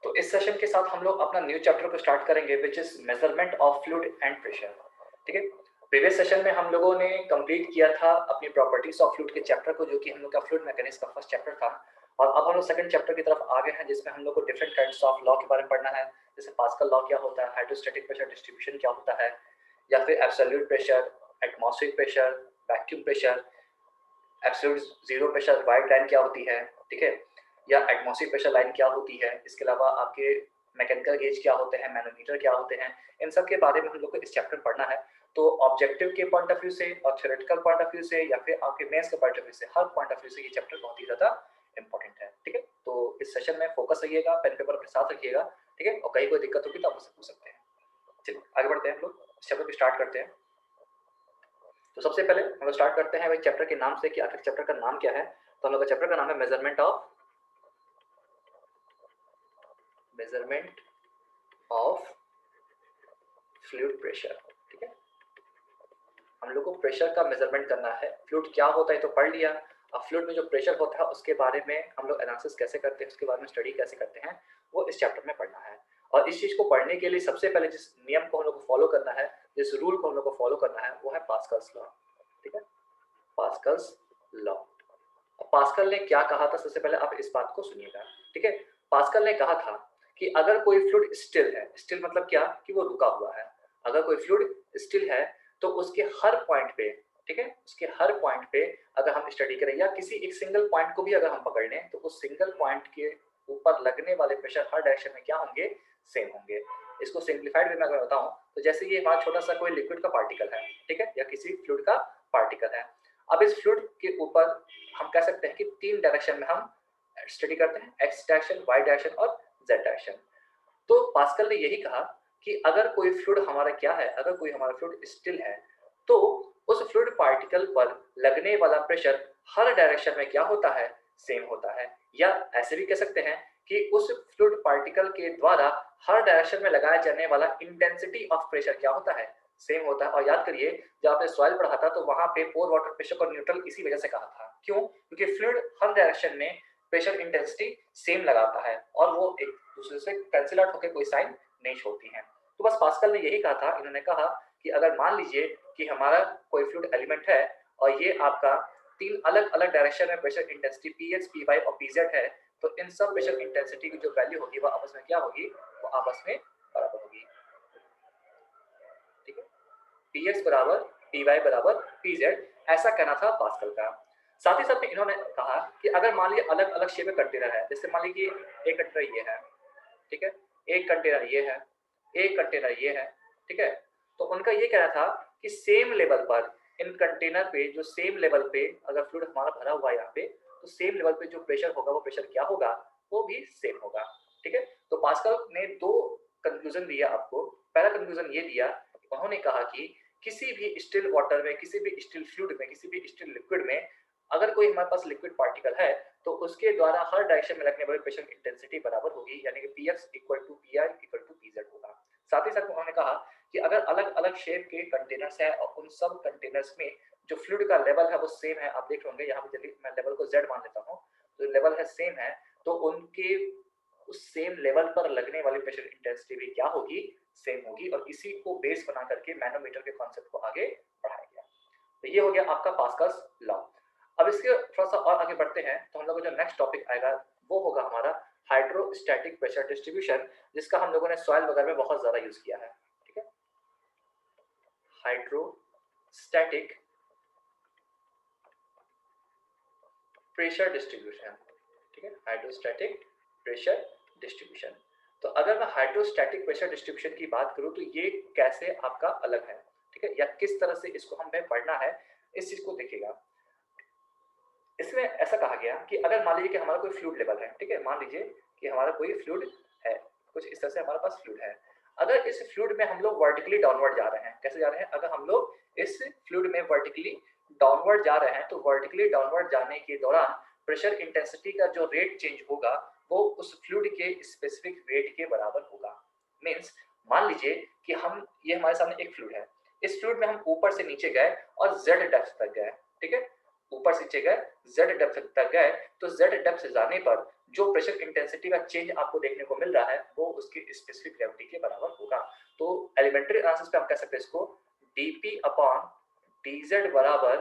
तो इस सेशन के साथ हम लोग अपना न्यू चैप्टर को स्टार्ट करेंगे which is measurement of fluid and pressure. ठीक है, प्रीवियस सेशन में हम लोगों ने कंप्लीट किया था अपनी प्रॉपर्टीज ऑफ फ्लूइड के चैप्टर को, जो कि हम लोग का फ्लूइड मैकेनिक्स का फर्स्ट चैप्टर था। और अब हम लोग सेकंड चैप्टर की तरफ आ गए हैं, जिसमें हम लोग को डिफरेंट काइंड्स ऑफ लॉ के बारे में पढ़ना है। जैसे पास्कल लॉ क्या होता है, हाइड्रोस्टैटिक प्रेशर डिस्ट्रीब्यूशन क्या होता है, या फिर absolute pressure, atmospheric pressure, vacuum pressure, absolute zero pressure wide line क्या होती है, ठीक है, या एटमॉस्फेरिक प्रेशर लाइन क्या होती है। इसके अलावा आपके मैकेनिकल गेज क्या होते हैं, मैनोमीटर क्या होते हैं, इन सब के बारे में हम लोग को इस चैप्टर में पढ़ना है। तो ऑब्जेक्टिव के पॉइंट ऑफ व्यू से और थ्योरेटिकल पॉइंट ऑफ व्यू से या फिर आपके मेंस के पॉइंट ऑफ व्यू से, हर पॉइंट ऑफ व्यू से ये चैप्टर बहुत ही ज्यादा इंपॉर्टेंट है। ठीक है, तो इस सेशन में फोकस रखिएगा, पेन पेपर अपने साथ रखिएगा। ठीक है, और कहीं कोई दिक्कत होगी तो आप मुझसे पूछ सकते हैं। चलिए आगे बढ़ते हैं, हम लोग इस चैप्टर को स्टार्ट करते हैं। तो सबसे पहले हम लोग स्टार्ट करते हैं भाई चैप्टर के नाम से कि आखिर चैप्टर का नाम क्या है। तो हम लोग का चैप्टर का नाम है मेजरमेंट ऑफ फ्लूइड प्रेशर। ठीक है, हम लोग को प्रेशर का मेजरमेंट करना है। फ्लूइड क्या होता है तो पढ़ लिया, अब फ्लूइड में जो प्रेशर होता है उसके बारे में हम लोग एनालिसिस कैसे करते हैं, उसके बारे में स्टडी कैसे करते हैं, वो इस चैप्टर में पढ़ना है। और इस चीज को पढ़ने के लिए सबसे पहले जिस नियम को हम लोग को फॉलो करना है, जिस रूल को हम लोग को फॉलो करना है, वो है पास्कल्स लॉ। ठीक है, पास्कल्स लॉ। पास्कल ने क्या कहा था, सबसे पहले आप इस बात को सुनिएगा। ठीक है, पास्कल ने कहा था कि अगर कोई फ्लूइड स्टिल है, स्टिल मतलब क्या कि वो रुका हुआ है, अगर कोई फ्लूइड स्टिल है तो उसके हर पॉइंट पे, ठीक है, उसके हर पॉइंट पे अगर हम स्टडी करें या किसी एक सिंगल पॉइंट को भी अगर हम पकड़ लें, तो उस सिंगल पॉइंट के ऊपर लगने वाले प्रेशर हर डायरेक्शन में क्या होंगे, सेम होंगे। इसको सिंप्लीफाइड वे में अगर बताऊं तो जैसे ये हमारा छोटा सा कोई लिक्विड का पार्टिकल है, ठीक है, या किसी फ्लूइड का पार्टिकल है। अब इस फ्लूइड के ऊपर हम कह सकते हैं कि तीन डायरेक्शन में हम स्टडी करते हैं, एक्स डायरेक्शन, वाई डायरेक्शन और जेड डायरेक्शन। तो पास्कल ने यही कहा कि अगर कोई फ्लूइड हमारा क्या है, अगर कोई हमारा फ्लूइड स्टिल है, तो उस फ्लूइड पार्टिकल पर लगने वाला प्रेशर हर डायरेक्शन में क्या होता है, सेम होता है। या ऐसे भी कह सकते हैं कि उस फ्लूइड पार्टिकल के द्वारा हर डायरेक्शन में लगाया जाने वाला इंटेंसिटी ऑफ प्रेशर क्या होता है, सेम होता है। और याद करिए, जब आपने सॉइल पढ़ा था तो वहां पे पोर वाटर प्रेशर को न्यूट्रल इसी वजह से कहा था। क्यों? क्योंकि फ्लूइड हर डायरेक्शन में प्रेशर इंटेंसिटी सेम लगाता है और वो एक दूसरे से कैंसिल आउट होकर कोई साइन नहीं छोड़ती हैं। तो बस पास्कल ने यही कहा था। इन्होंने कहा कि अगर मान लीजिए कि हमारा कोई फ्लूइड एलिमेंट है और ये आपका तीन अलग अलग डायरेक्शन में प्रेशर इंटेंसिटी पीएक्स, पीवाई और पीजेड है, तो इन सब प्रेशर इंटेंसिटी की जो वैल्यू होगी वो आपस में क्या होगी, वो आपस में बराबर होगी। ठीक है, पीएक्स बराबर पीवाई बराबर पीजेड, ऐसा कहना था पास्कल का। साथ ही साथ में इन्होंने कहा कि अगर मान लीजिए अलग अलग शेप में कंटेनर है, जैसे मान लीजिए एक कंटेनर ये है, ठीक है, एक कंटेनर ये है, एक कंटेनर ये है, ठीक है, तो उनका ये कहना था कि सेम लेवल पर इन कंटेनर पे, जो सेम लेवल पे अगर फ्लूइड हमारा भरा हुआ है यहाँ पे, तो सेम लेवल पे जो प्रेशर होगा वो प्रेशर क्या होगा, वो भी सेम होगा। ठीक है, तो पास्कल ने दो कंक्लूजन दिया आपको। पहला कंक्लूजन ये दिया, उन्होंने कहा कि किसी भी स्टिल वाटर में, किसी भी स्टिल फ्लूइड में, किसी भी स्टिल लिक्विड में अगर कोई हमारे पास लिक्विड पार्टिकल है तो उसके द्वारा हर डायरेक्शन में लगने वाली प्रेशर इंटेंसिटी बराबर होगी, यानी कि Px equal to Pi equal to Pz होगा। साथ ही साथ उन्होंने कहा कि अगर अलग अलग शेप के कंटेनर्स हैं और उन सब कंटेनर्स में जो फ्लूइड का लेवल है वो सेम है, आप देख होंगे यहाँ पे, चलिए मैं लेवल को Z मान लेता हूँ, तो लेवल है सेम है, तो उनके उस सेम लेवल पर लगने वाली प्रेशर इंटेंसिटी भी क्या होगी, सेम होगी। और इसी को बेस बना करके मैनोमीटर के कॉन्सेप्ट को आगे बढ़ाया गया। तो ये हो गया आपका पास्कल्स लॉ। अब इसके थोड़ा सा और आगे बढ़ते हैं तो हम लोग को जो नेक्स्ट टॉपिक आएगा वो होगा हमारा हाइड्रोस्टैटिक प्रेशर डिस्ट्रीब्यूशन, जिसका हम लोगों ने सॉइल वगैरह में बहुत ज्यादा यूज किया है। ठीक है, हाइड्रोस्टैटिक प्रेशर डिस्ट्रीब्यूशन। ठीक है, हाइड्रोस्टैटिक प्रेशर डिस्ट्रीब्यूशन। तो अगर मैं हाइड्रोस्टैटिक प्रेशर डिस्ट्रीब्यूशन की बात करूं तो ये कैसे आपका अलग है, ठीक है, या किस तरह से इसको हमें पढ़ना है, इस चीज को देखिएगा। इसमें ऐसा कहा गया कि अगर मान लीजिए कि हमारा कोई फ्लूइड लेवल है, ठीक है, मान लीजिए कि हमारा कोई फ्लूइड है, कुछ इस तरह से हमारे पास फ्लूइड है। अगर इस फ्लूइड में हम लोग वर्टिकली डाउनवर्ड जा रहे हैं, कैसे जा रहे हैं, अगर हम लोग इस फ्लूइड में वर्टिकली डाउनवर्ड जा रहे हैं तो वर्टिकली डाउनवर्ड जाने के दौरान प्रेशर इंटेंसिटी का जो रेट चेंज होगा वो उस फ्लूइड के स्पेसिफिक वेट के बराबर होगा। मीन्स मान लीजिए कि हम, ये हमारे सामने एक फ्लूइड है, इस फ्लूइड में हम ऊपर से नीचे गए और जेड डेप्थ तक गए, ठीक है, ऊपर से नीचे गए, जेड डेप्थ तक गए, तो जेड डेप्थ जाने पर जो प्रेशर इंटेंसिटी का चेंज आपको देखने को मिल रहा है वो उसकी स्पेसिफिक ग्रेविटी के बराबर होगा। तो एलिमेंट्री एनालिसिस पे हम कह सकते हैं इसको dp अपॉन dz बराबर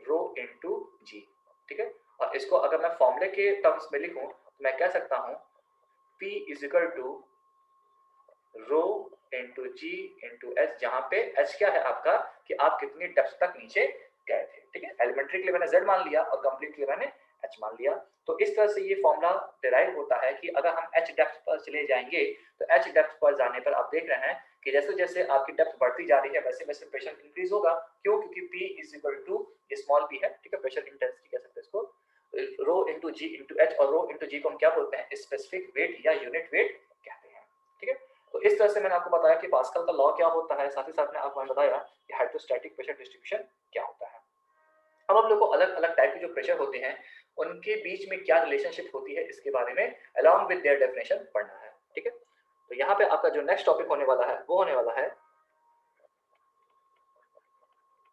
रो इंटू जी, ठीक है। और इसको अगर मैं फॉर्मूले के टर्म्स में लिखूं तो मैं कह सकता हूं P is equal to rho into ji into H, जहां पे एच क्या है आपका कि आप कितनी डेप्थ तक नीचे गए थे, ठीक है। एलिमेंट्री के लिए मैंने जेड मान लिया और कंप्लीट के लिए मैंने एच मान लिया। तो इस तरह से ये फॉर्मूला डिराइव होता है कि अगर हम एच डेप्थ पर चले जाएंगे तो एच डेप्थ पर जाने पर आप देख रहे हैं कि जैसे जैसे आपकी डेप्थ बढ़ती जा रही है वैसे वैसे प्रेशर इंक्रीज होगा। क्यों? क्योंकि P is equal to small P है, ठीक है, प्रेशर इंटेंसिटी कह सकते हैं इसको, रो इंटू जी इंटू एच, और रो इंटू जी को हम क्या बोलते हैं? स्पेसिफिक वेट या यूनिट वेट कहते हैं, ठीक है। तो इस तरह से मैंने आपको बताया कि पास्कल का लॉ क्या होता है, साथ ही साथ में आपको बताया कि हाइड्रोस्टैटिक प्रेशर डिस्ट्रीब्यूशन क्या होता है। अब हम लोग को अलग अलग टाइप के जो प्रेशर होते हैं उनके बीच में क्या रिलेशनशिप होती है इसके बारे में अलॉन्ग विद देयर डेफिनेशन पढ़ना है, ठीक है। तो यहाँ पे आपका जो नेक्स्ट टॉपिक होने वाला है वो होने वाला है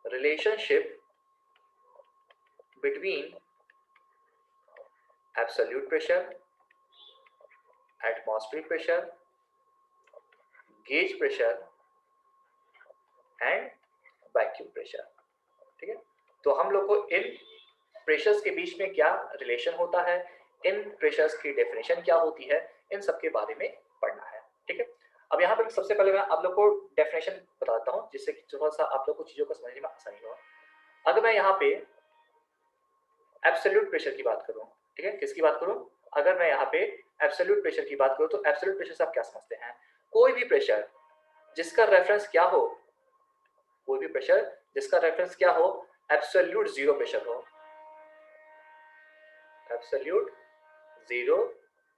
relationship between absolute pressure, atmospheric pressure, gauge pressure and vacuum pressure, ठीक है। तो हम लोग को इन प्रेशर्स के बीच में क्या रिलेशन होता है, इन प्रेशर्स की डेफिनेशन क्या होती है, इन सब के बारे में पढ़ना है, ठीक है। अब यहाँ पर सबसे पहले मैं आप लोग को डेफिनेशन बताता हूँ जिससे कि थोड़ा सा आप लोग को चीजों को समझने में आसानी हो। अगर मैं यहाँ पे एब्सोल्यूट प्रेशर की बात करूँ, ठीक है, किसकी बात करूँ? अगर मैं यहाँ पे एब्सोल्यूट प्रेशर की बात करूँ तो एब्सोल्यूट प्रेशर से आप क्या समझते हैं? कोई भी प्रेशर जिसका रेफरेंस क्या हो, कोई भी प्रेशर जिसका रेफरेंस क्या हो, एब्सोल्यूट जीरो प्रेशर हो, एब्सोल्यूट जीरो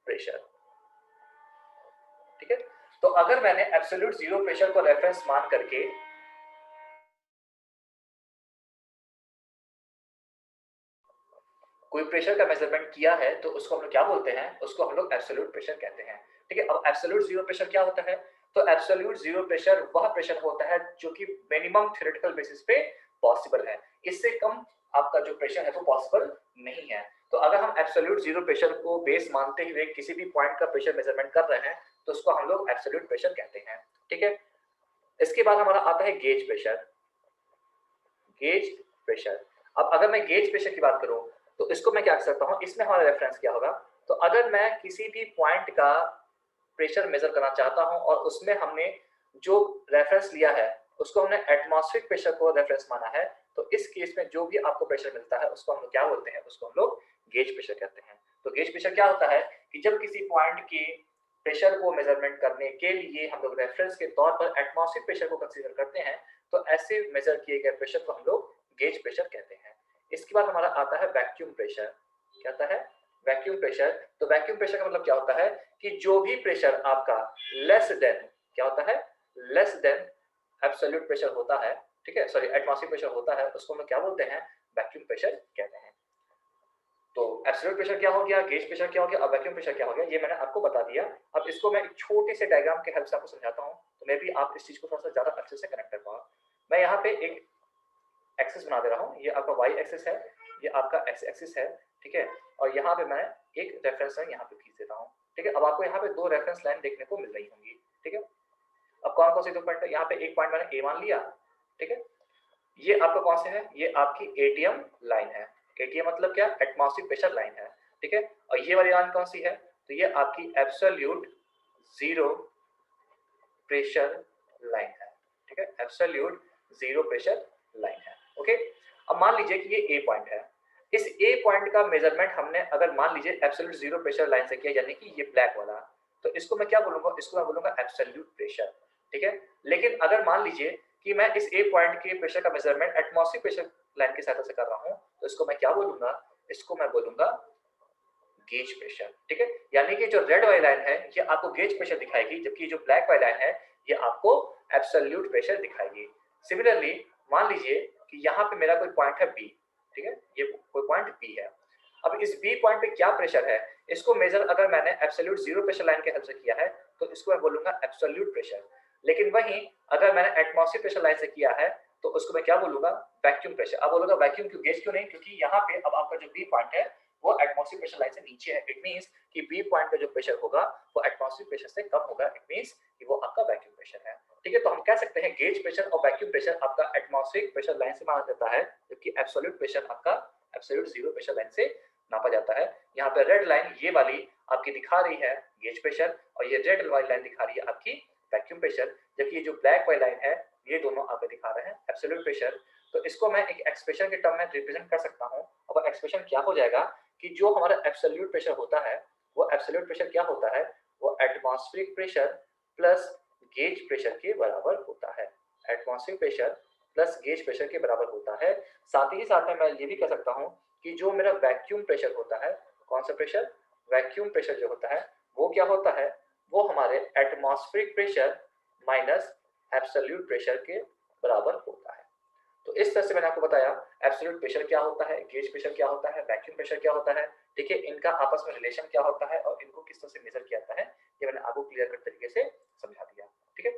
प्रेशर, ठीक है। तो अगर मैंने एब्सोल्यूट जीरो प्रेशर को रेफरेंस मान करके कोई प्रेशर का मेजरमेंट किया है तो उसको हम लोग क्या बोलते हैं? उसको हम लोग एब्सोल्यूट प्रेशर कहते हैं, ठीक है। अब एब्सोल्यूट जीरो प्रेशर क्या होता है? तो एब्सोल्यूट जीरो प्रेशर वह प्रेशर होता है जो कि मिनिमम थ्योरेटिकल बेसिस पे पॉसिबल है, इससे कम आपका जो प्रेशर है वो पॉसिबल नहीं है। तो अगर हम एब्सोल्यूट जीरो प्रेशर को बेस मानते हुए किसी भी पॉइंट का प्रेशर मेजरमेंट कर रहे हैं तो उसको हम लोग एब्सोल्यूट प्रेशर कहते हैं, ठीक है। इसके बाद हमारा आता है गेज प्रेशर, गेज प्रेशर। अब अगर मैं गेज प्रेशर की बात करूं तो इसको मैं क्या कर सकता हूं, इसमें हमारा रेफरेंस क्या होगा? तो अगर मैं किसी भी पॉइंट का प्रेशर मेजर करना चाहता हूं और उसमें हमने जो रेफरेंस लिया है उसको हमने एटमॉस्फेरिक प्रेशर को रेफरेंस माना है, तो इस केस में जो भी आपको प्रेशर मिलता है उसको हम लोग क्या बोलते हैं? उसको हम लोग गेज प्रेशर कहते हैं। तो गेज प्रेशर क्या होता है कि जब किसी पॉइंट के प्रेशर को मेजरमेंट करने के लिए हम लोग रेफरेंस के तौर पर एटमॉस्फेरिक प्रेशर को कंसीडर करते हैं तो ऐसे मेजर किए गए प्रेशर को हम लोग गेज प्रेशर कहते हैं। इसके बाद हमारा आता है वैक्यूम प्रेशर। क्या आता है? Vacuum pressure. तो वैक्यूम प्रेशर का मतलब क्या होता है कि जो भी प्रेशर आपका लेस देन, क्या होता है? लेस देन एब्सोल्यूट प्रेशर होता है, ठीक है, सॉरी एटमॉस्फेरिक प्रेशर होता है, उसको हम लोग क्या बोलते हैं? वैक्यूम प्रेशर कहते हैं। तो एब्सोल्यूट प्रेशर क्या हो गया, गेज प्रेशर क्या हो गया, अब वैक्यूम प्रेशर क्या हो गया, ये मैंने आपको बता दिया। अब इसको मैं एक छोटे से डायग्राम के हेल्प से आपको समझाता हूँ तो मे भी आप इस चीज को थोड़ा सा ज्यादा अच्छे से कनेक्ट कर पाओ। मैं यहाँ पे एक एक्सिस बना दे रहा हूँ, ये आपका वाई एक्सिस है, ये आपका एक्स एक्सिस है, ठीक है। और यहाँ पे मैं एक रेफरेंस लाइन यहाँ पे खींच देता हूँ, ठीक है। अब आपको यहाँ पे दो रेफरेंस लाइन देखने को मिल रही होंगी, ठीक है। अब कौन कौन से दो पॉइंट है? यहाँ पे एक पॉइंट मैंने ए मान लिया, ठीक है। ये आपका कौन से है? ये आपकी एटीएम लाइन है। एटीएम मतलब क्या? एटमॉस्फेरिक प्रेशर लाइन है, ठीक है। और ये वाली लाइन कौन सी है? तो ये आपकी एब्सोल्यूट जीरो प्रेशर लाइन है, ठीक है, एब्सोल्यूट जीरो प्रेशर लाइन है, ओके। अब मान लीजिए कि ये ए पॉइंट है, इस ए पॉइंट का मेजरमेंट हमने अगर मान लीजिए एब्सोल्यूट जीरो प्रेशर लाइन से किया, यानी कि ये ब्लैक वाला, तो इसको मैं क्या बोलूंगा? इसको मैं बोलूंगा एब्सोल्यूट प्रेशर, ठीक है। लेकिन अगर मान लीजिए कि मैं इस ए पॉइंट के प्रेशर का मेजरमेंट एटमॉस्फेरिक प्रेशर लाइन की सहायता से कर रहा हूं तो इसको मैं क्या बोलूंगा? इसको मैं बोलूंगा गेज प्रेशर, ठीक है। यानी कि जो रेड वाली लाइन है ये आपको गेज प्रेशर दिखाएगी, जबकि जो ब्लैक वाली लाइन है ये आपको एब्सोल्यूट प्रेशर दिखाएगी। सिमिलरली मान लीजिए कि यहाँ पे मेरा कोई पॉइंट है बी, ठीक है, ये कोई पॉइंट बी है। अब इस बी पॉइंट पे क्या प्रेशर है इसको मेजर अगर मैंने एब्सोल्यूट जीरो प्रेशर लाइन के हेल्प से किया है तो इसको मैं बोलूंगा एब्सोल्यूट प्रेशर। लेकिन वहीं अगर मैंने एटमॉस्फेरिक प्रेशर लाइन से किया है तो उसको मैं क्या बोलूंगा? Vacuum pressure. अब बोलूंगा वैक्यूम क्यों, गेज क्यों नहीं? क्योंकि यहाँ पे अब आपका जो बी पॉइंट है वो एटमॉस्फेरिक प्रेशर लाइन से नीचे है। इट मींस कि बी पॉइंट पे जो प्रेशर होगा वो एटमॉस्फेरिक प्रेशर से कम होगा। इट मींस कि वो आपका वैक्यूम प्रेशर है। ठीक है, तो हम कह सकते हैं गेज प्रेशर और वैक्यूम प्रेशर आपका एटमॉस्फेरिक प्रेशर लाइन से माना जाता है, जबकि एब्सोल्यूट प्रेशर आपका एब्सोल्यूट जीरो प्रेशर लाइन से नापा जाता है। यहाँ पे रेड लाइन ये वाली आपकी दिखा रही है गेज प्रेशर और ये रेड वाली लाइन दिखा रही है आपकी वैक्यूम प्रेशर, जबकि ये जो ब्लैक वाली लाइन है ये दोनों आपको दिखा रहे हैं एब्सोल्यूट प्रेशर। तो इसको मैं एक एक्सप्रेशन के टर्म में रिप्रेजेंट कर सकता हूँ। अब एक्सप्रेशन क्या हो जाएगा कि जो हमारा एब्सोल्यूट प्रेशर होता है वो एब्सोल्यूट प्रेशर क्या होता है, वो atmospheric pressure plus gauge pressure के बराबर होता है। Atmospheric pressure plus gauge pressure के बराबर होता है। साथ ही साथ में मैं ये भी कह सकता हूँ कि जो मेरा वैक्यूम प्रेशर होता है, कौन सा प्रेशर, वैक्यूम प्रेशर जो होता है वो क्या होता है, वो हमारे atmospheric pressure minus absolute pressure के बराबर होता है। तो इस तरह से मैंने आपको बताया एब्सोल्यूट प्रेशर क्या होता है, गेज प्रेशर क्या होता है, वैक्यूम प्रेशर क्या होता है। ठीक है, इनका आपस में रिलेशन क्या होता है और इनको किस तरह से मेजर किया जाता है, ये मैंने आपको क्लियर कट तरीके से समझा दिया। ठीक है,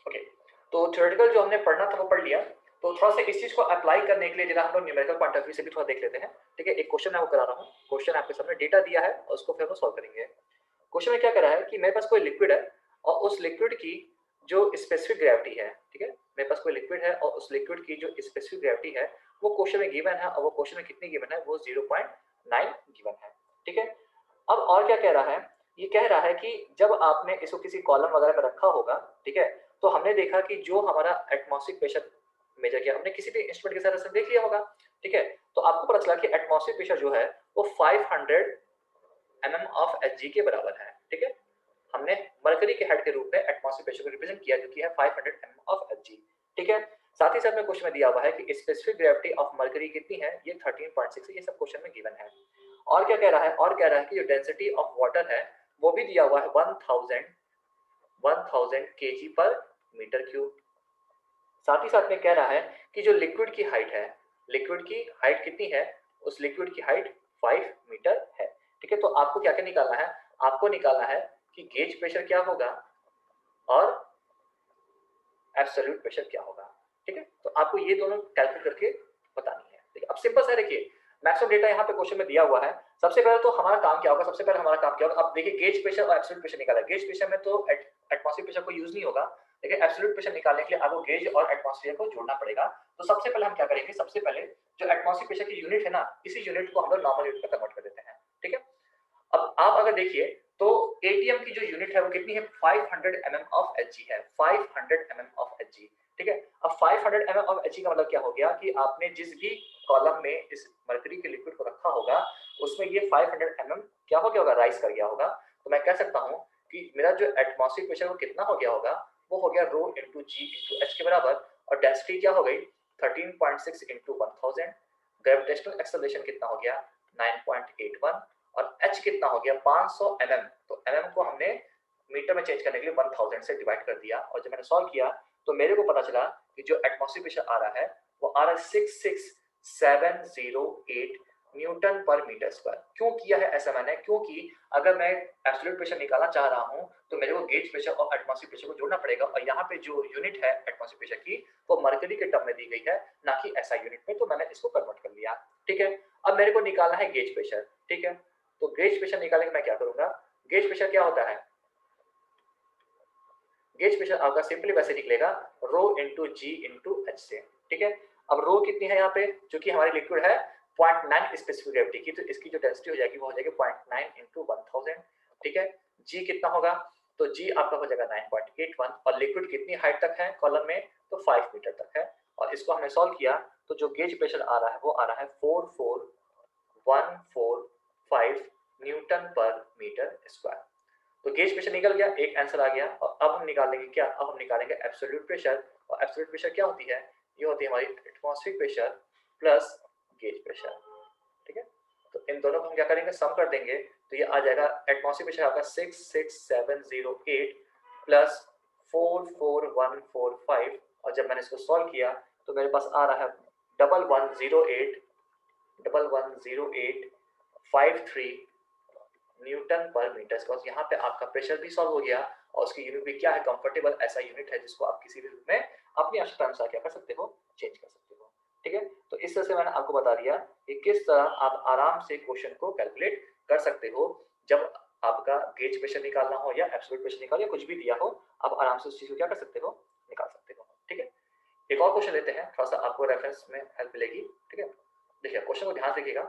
ओके, तो थ्योरेटिकल जो हमने पढ़ना था वो पढ़ लिया। तो थोड़ा सा इस चीज को अप्लाई करने के लिए जरा हम लोग न्यूमेरिकल पॉइंट ऑफ व्यू से भी थोड़ा देख लेते हैं। ठीक है, एक क्वेश्चन मैं वो करा रहा हूँ, क्वेश्चन आपके सामने डेटा दिया है और उसको फिर हम सॉल्व करेंगे। क्वेश्चन में क्या करा है कि मेरे पास कोई लिक्विड है और उस लिक्विड की जो स्पेसिफिक ग्रेविटी है, ठीक है, मेरे पास कोई लिक्विड है और उस लिक्विड की जो स्पेसिफिक ग्रेविटी है वो क्वेश्चन में गिवन है और वो क्वेश्चन में कितनी गिवन है, वो 0.9 गिवन है। ठीक है, अब और क्या कह रहा है, ये कह रहा है कि जब आपने इसको किसी कॉलम वगैरह में रखा होगा, ठीक है, तो हमने देखा कि जो हमारा एटमॉस्फेरिक प्रेशर मेजर किया, हमने किसी भी इंस्ट्रूमेंट के साथ देख लिया होगा। ठीक है, तो आपको पता चला कि एटमॉस्फेरिक प्रेशर जो है वो 500 mm ऑफ Hg के बराबर है। ठीक है, हमने मरकरी के हेड के रूप में एटमॉस्फेरिक प्रेशर को रिप्रेजेंट किया जो कि है 500 mm ऑफ Hg। ठीक है, साथ ही साथ में क्वेश्चन में दिया हुआ है कि स्पेसिफिक ग्रेविटी ऑफ मरकरी कितनी है, ये 13.6 है। ये सब क्वेश्चन में गिवन है। और क्या कह रहा है, और कह रहा है कि जो डेंसिटी ऑफ वाटर है वो भी दिया हुआ है 1000 kg पर मीटर क्यूब। साथ ही साथ में कह रहा है कि जो लिक्विड की हाइट है, लिक्विड की हाइट कितनी है, उस लिक्विड की हाइट 5 मीटर है। ठीक है, तो आपको क्या क्या निकालना है, आपको निकालना है कि गेज प्रेशर क्या होगा और एब्सोल्यूट प्रेशर क्या होगा। ठीक है, तो आपको ये दोनों कैलकुलेट करके बतानी है। ठीक है, अब सिंपल सा देखिए, मैक्सिमम डेटा यहाँ पे क्वेश्चन में दिया हुआ है। सबसे पहले तो हमारा काम क्या होगा, सबसे पहले हमारा काम क्या होगा, अब देखिए गेज प्रेशर और एब्सोल्यूट प्रेशर निकाला। गेज प्रेशर में तो एटमॉस्फेरिक प्रेशर को यूज नहीं होगा, लेकिन एब्सोल्यूट प्रेशर निकालने के लिए आपको गेज और एटमॉस्फेयर को जोड़ना पड़ेगा। तो सबसे पहले हम क्या करेंगे, सबसे पहले जो एटमॉस्फेरिक प्रेशर की यूनिट है ना, इसी यूनिट को हम लोग नॉर्मल यूनिट में कन्वर्ट कर देते हैं। ठीक है, अब आप अगर देखिए तो एटीएम की जो यूनिट है वो कितनी है, 500 mm ऑफ Hg है, 500 mm ऑफ Hg। ठीक है, अब 500 mm ऑफ Hg का मतलब क्या हो गया कि आपने जिस भी कॉलम में इस मरकरी के लिक्विड को रखा होगा उसमें ये 500 mm क्या हो गया होगा, राइज कर गया होगा। तो मैं कह सकता हूँ कि मेरा जो एटमॉस्फेरिक प्रेशर वो कितना हो गया होगा, वो हो गया रो इंटू जी इंटू एच के बराबर। और डेंसिटी क्या हो गई, 13.6 इंटू 1000। ग्रेविटेशनल एक्सेलरेशन कितना हो गया, 9.81। और h कितना हो गया, 500 mm। तो mm को हमने मीटर में चेंज करने के लिए 1000 से डिवाइड कर दिया। और जब मैंने सॉल्व किया तो मेरे को पता चला कि जो एटमॉस्फेरिक प्रेशर आ रहा है वो आ रहा है 66708 न्यूटन पर मीटर स्क्वायर। क्यों किया है ऐसा मैंने, क्योंकि अगर मैं एब्सोल्यूट प्रेशर निकालना चाह रहा हूं तो मेरे को गेज प्रेशर और एटमॉस्फेरिक प्रेशर को जोड़ना पड़ेगा। और यहाँ पे जो यूनिट है एटमॉस्फेरिक प्रेशर की वो मरकरी के टर्म में दी गई है, ना कि ऐसा यूनिट में, तो मैंने इसको कन्वर्ट कर लिया। ठीक है, अब मेरे को निकालना है गेज प्रेशर। ठीक है, तो गेज प्रेशर निकालने के मैं क्या करूंगा, गेज प्रेशर क्या होता है, गेज प्रेशर आपका सिंपली वैसे निकलेगा रो इंटू जी इंटू एच से। ठीक है, अब रो कितनी है यहाँ पे, जो कि हमारी लिक्विड है 0.9 स्पेसिफिक ग्रेविटी की, तो इसकी जो डेंसिटी हो जाएगी वो हो जाएगी 0.9 इंटू 1000। ठीक है, जी कितना होगा, तो जी आपका हो जाएगा 9.81। और लिक्विड कितनी हाइट तक है कॉलम में, तो 5 मीटर तक है। और इसको हमने सॉल्व किया तो जो गेज प्रेशर आ रहा है वो आ रहा है 44145 न्यूटन पर मीटर स्क्वायर। तो गेज प्रेशर निकल गया, एक आंसर आ गया। और अब हम निकालेंगे क्या, अब हम निकालेंगे एब्सोल्यूट प्रेशर। और एब्सोल्यूट प्रेशर क्या होती है, ये होती है हमारी atmospheric pressure plus gauge pressure. ठीक है, तो इन दोनों को हम क्या करेंगे, सम कर देंगे, तो ये आ जाएगा एटमॉस्फेरिक प्रेशर आपका 66708 प्लस 44145। और जब मैंने इसको सॉल्व किया तो मेरे पास आ रहा है 1108 53 न्यूटन पर मीटर स्क्वायर। यहाँ पे आपका प्रेशर भी सॉल्व हो गया और उसकी यूनिट भी क्या है, कंफर्टेबल ऐसा यूनिट है जिसको आप किसी भी रूप में अपनी आवश्यकता अनुसार क्या कर सकते हो, चेंज कर सकते हो। ठीक है, तो इस तरह से मैंने आपको बता दिया कि किस तरह आप आराम से क्वेश्चन को कैलकुलेट कर सकते हो। जब आपका गेज प्रेशर निकालना हो या एब्सोल्यूट प्रेशर निकालना या कुछ भी दिया हो, आप आराम से उस चीज को क्या कर सकते हो, निकाल सकते हो। ठीक है, एक और क्वेश्चन लेते हैं, थोड़ा सा आपको रेफरेंस में हेल्प मिलेगी। ठीक है, देखिए क्वेश्चन को ध्यान से देखिएगा।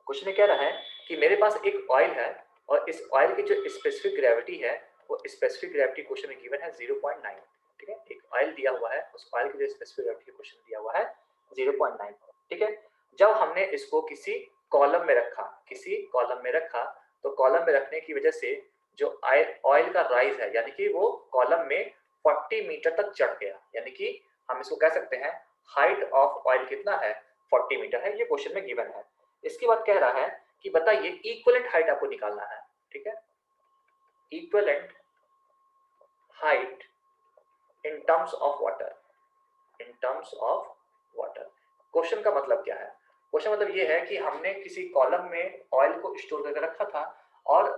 क्वेश्चन कह रहा है कि मेरे पास एक ऑयल है और इस ऑयल की जो स्पेसिफिक ग्रेविटी है वो स्पेसिफिक ग्रेविटी क्वेश्चन में गिवन है 0.9। ठीक है, एक ऑयल दिया हुआ है, उस ऑयल की जो स्पेसिफिक ग्रेविटी क्वेश्चन दिया हुआ है 0.9। ठीक है, जब हमने इसको किसी कॉलम में रखा, किसी कॉलम में रखा, तो कॉलम में रखने की वजह से जो ऑयल का राइज है, यानी कि वो कॉलम में 40 मीटर तक चढ़ गया, यानी कि हम इसको कह सकते हैं हाइट ऑफ ऑयल कितना है, 40 मीटर है, ये क्वेश्चन में गिवन है। इसके बाद कह रहा है कि बताइए इक्विवेलेंट हाइट आपको निकालना है। ठीक है, equivalent height in terms of water, in terms of water. Question का मतलब क्या है, क्वेश्चन मतलब ये है कि हमने किसी कॉलम में ऑयल को स्टोर करके रखा था और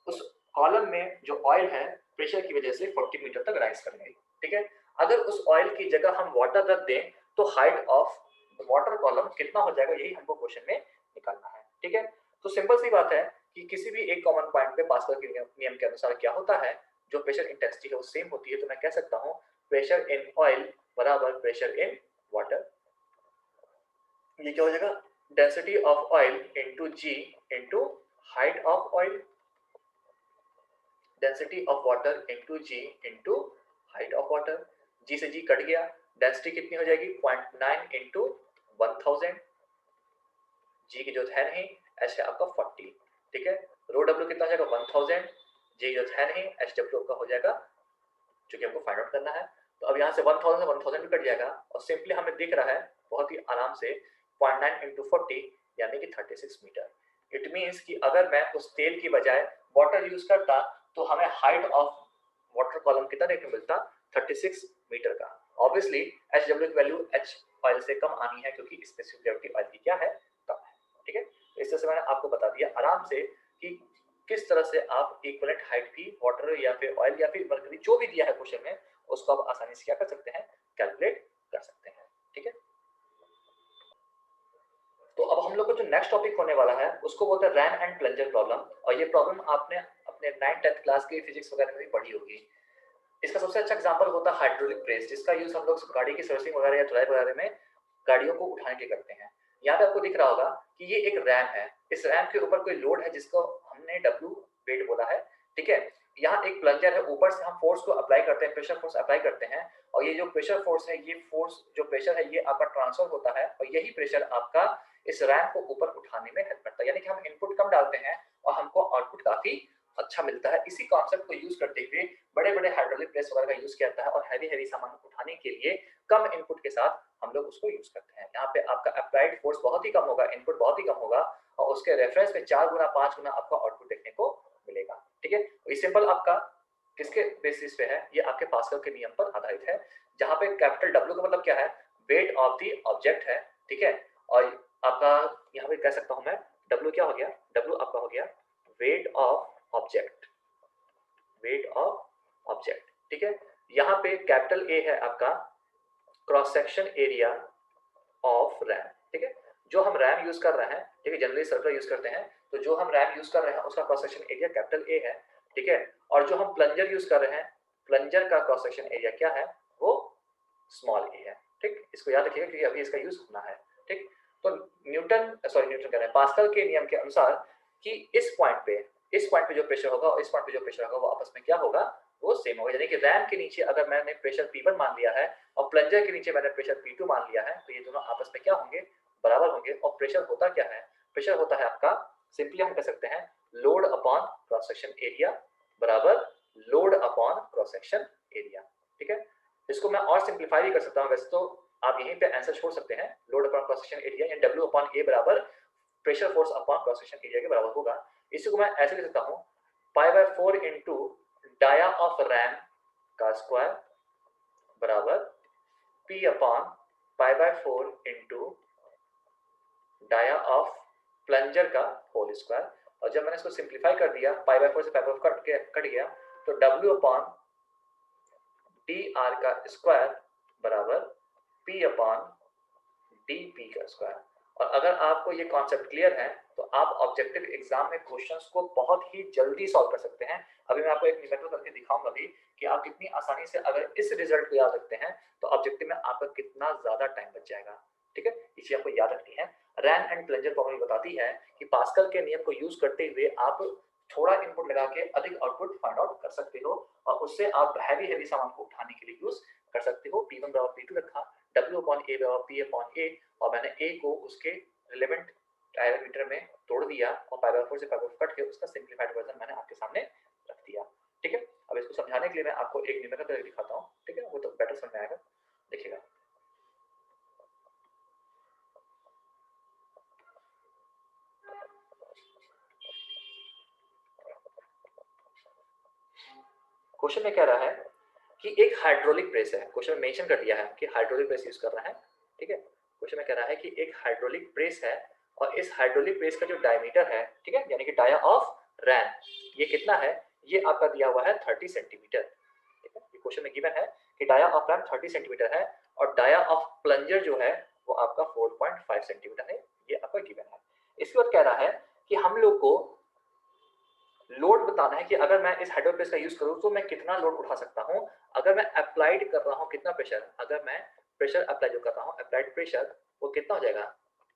उस कॉलम में जो ऑयल है प्रेशर की वजह से 40 मीटर तक राइज कर गई। ठीक है, अगर उस ऑयल की जगह हम वाटर रख दें तो हाइट ऑफ वाटर कॉलम कितना हो जाएगा, यही हमको क्वेश्चन में निकालना है। ठीक है, तो सिंपल सी बात है कि किसी भी एक कॉमन पॉइंट पे पास्कल के नियम के अनुसार क्या होता है, जो प्रेशर इंटेंसिटी है वो सेम होती है। तो मैं कह सकता हूँ प्रेशर इन ऑयल बराबर प्रेशर इन वाटर। ये क्या हो जाएगा, density of oil into ji into height of oil, density of water into ji into height of water. G से जी कट गया, डेंसिटी कितनी हो जाएगी 0.9 इंटू 1000, जी की जो है नहीं, एच है आपका 40। ठीक है, रो डब्ल्यू कितना हो जाएगा 1000, जी जो है नहीं, एच डब्ल्यू का हो जाएगा जो कि हमको फाइंड आउट करना है। तो अब यहाँ से 1000 से 1000 भी कट जाएगा और सिंपली हमें दिख रहा है बहुत ही आराम से 0.9 इंटू 40 यानी कि 36 मीटर। इट मीन्स कि अगर मैं उस तेल की बजाय वाटर यूज करता तो हमें हाइट ऑफ वाटर कॉलम कितना देखने मिलता, 36 मीटर का। ऑब्वियसली एच डब्ल्यू की वैल्यू एच ऑयल से कम आनी है क्योंकि स्पेसिफिक ग्रेविटी ऑयल की क्या है, कम है। ठीक है, तो इस तरह से मैंने आपको बता दिया आराम से कि किस तरह से आप इक्विवेलेंट हाइट की वाटर या फिर ऑयल या फिर मरकरी जो भी दिया है क्वेश्चन में उसको आप आसानी से क्या कर सकते हैं, कैलकुलेट कर सकते हैं। ठीक है, तो अब हम लोग को जो नेक्स्ट टॉपिक होने वाला है उसको बोलते हैं रैन एंड प्लंजर प्रॉब्लम। और ये प्रॉब्लम आपने अपने 9th-10th क्लास की फिजिक्स वगैरह में भी पढ़ी होगी। इसका सबसे अच्छा एग्जांपल होता है हाइड्रोलिक प्रेस, जिसका यूज हम लोग गाड़ी की सर्विसिंग वगैरह या धुलाई वगैरह में गाड़ियों को उठाने के करते हैं। यहाँ पे आपको दिख रहा होगा कि ये एक रैम है, इस रैम के ऊपर कोई लोड है जिसको हमने डब्ल्यू वेट बोला है। ठीक है, यहाँ एक प्लंजर है, ऊपर से हम फोर्स को अप्लाई करते हैं, प्रेशर फोर्स अप्लाई करते हैं और ये जो प्रेशर फोर्स है, ये फोर्स जो प्रेशर है ये आपका ट्रांसफर होता है और यही प्रेशर आपका इस रैम को ऊपर उठाने में हेल्प करता है। यानी कि हम इनपुट कम डालते हैं और हमको आउटपुट काफी अच्छा मिलता है। इसी कॉन्सेप्ट को यूज करते हुए बड़े बड़े हाइड्रोलिक प्रेस वगैरह का यूज किया जाता है और हैवी हैवी सामान उठाने के लिए कम इनपुट के साथ हम लोग उसको यूज करते हैं। यहाँ पे आपका अप्लाइड फोर्स बहुत ही कम होगा, इनपुट बहुत ही कम होगा और उसके रेफरेंस में 4 गुना 5 गुना आपका आउटपुट देखने को मिलेगा। ठीक है, ये सिंपल आपका किसके बेसिस पे है, ये आपके पास्कल के नियम पर आधारित है, जहां पे कैपिटल डब्ल्यू का मतलब क्या है, वेट ऑफ द ऑब्जेक्ट है। ठीक है, और आपका यहाँ पे कह सकता हूं मैं डब्ल्यू क्या हो गया, डब्ल्यू आपका हो गया weight of object, weight of object. ठीक है, यहाँ पे कैपिटल ए है आपका cross section area of RAM. ठीक है, जो हम रैम यूज कर रहे हैं, ठीक है, जनरली सर्कुलर यूज करते हैं, तो जो हम रैम यूज कर रहे हैं उसका cross section area capital A है। ठीक है, और जो हम प्लंजर यूज कर रहे हैं, प्लंजर का क्रॉस सेक्शन एरिया क्या है, वो स्मॉल ए है। ठीक, इसको याद रखिएगा क्योंकि अभी इसका यूज होना है। ठीक, तो न्यूटन कह रहे हैं पास्कल के नियम के अनुसार कि इस पॉइंट पे जो प्रेशर होगा और इस पॉइंट पे जो प्रेशर होगा वो आपस में क्या होगा, वो सेम होगा। यानी कि रैम के नीचे अगर मैंने प्रेशर P1 मान लिया है और प्लंजर के नीचे मैंने प्रेशर P2 मान लिया है तो ये दोनों आपस में क्या होंगे, बराबर होंगे। और प्रेशर होता क्या है, प्रेशर होता है आपका सिंपली हम कह सकते हैं load upon cross section area बराबर load upon cross section area. ठीक है, इसको मैं और सिंप्लीफाई भी कर सकता हूँ, वैसे तो आप यहीं पे आंसर छोड़ सकते हैं, load upon cross section area या डब्ल्यू अपॉन ए बराबर pressure force upon cross section area के बराबर होगा। इसी को मैं ऐसे लिख सकता हूँ π/4 इंटू डाया ऑफ रैम का स्क्वायर बराबर P upon π/4 into dia of plunger का होल स्क्वायर। और जब मैंने इसको सिंप्लीफाई कर दिया, पाई बाय 4 से पाई बाय 4 कट गया, तो W अपॉन डी आर का स्क्वायर बराबर P अपॉन डी पी का स्क्वायर। और अगर आपको ये कॉन्सेप्ट क्लियर है तो आप ऑब्जेक्टिव एग्जाम में क्वेश्चंस को बहुत ही जल्दी सॉल्व कर सकते हैं। अभी मैं आपको एक न्यूमेरिकल करके दिखाऊंगा भी कि आप कितनी आसानी से अगर इस रिजल्ट को याद रखते हैं तो ऑब्जेक्टिव में आपका कितना ज्यादा टाइम बच जाएगा। ठीक है, ये चीज आपको याद रखनी है। रैन एंड प्लंजर फॉर्मूला बताती है कि पास्कल के नियम को यूज करते हुए आप थोड़ा इनपुट लगा के अधिक आउटपुट फाइंड आउट कर सकते हो और उससे आप हैवी सामान को उठाने के लिए यूज कर सकते हो। P1 बराबर P2 रखा, W अपॉन A बराबर P अपॉन A, और मैंने A को उसके रिलेवेंट डायमीटर में तोड़ दिया और पाई बाय 4 से पाई बाय 4 कट के उसका सिंप्लीफाइड वर्जन मैंने आपके सामने रख दिया। ठीक है, अब इसको समझाने के लिए मैं आपको एक न्यूमेरिकल करके दिखाता हूँ। ठीक है, वो तो बेटर समझ में आएगा, देखिएगा। क्वेश्चन में कह रहा है कि एक हाइड्रोलिक प्रेस है, क्वेश्चन में मेंशन कर दिया है कि हाइड्रोलिक प्रेस यूज कर रहा है। ठीक है, क्वेश्चन में कह रहा है कि एक हाइड्रोलिक प्रेस है और इस हाइड्रोलिक प्रेस का जो डायमीटर है, ठीक है, यानी कि डाया ऑफ रैन, ये कितना है, ये आपका दिया हुआ है 30 सेंटीमीटर। ठीक है, ये क्वेश्चन में गिवन है कि डाया ऑफ रैन 30 सेंटीमीटर है और डाया ऑफ प्लंजर जो है वो आपका 4.5 सेंटीमीटर है, ये आपका गिवन है। इसके बाद कह रहा है कि हम लोग को लोड बताना है कि अगर मैं इस हाइड्रोलिक प्रेस का यूज करूं तो मैं कितना लोड उठा सकता हूं। अगर मैं अप्लाइड कर रहा हूं कितना प्रेशर, अगर मैं प्रेशर अप्लाई जो कर रहा हूं अप्लाइड प्रेशर, वो कितना हो जाएगा,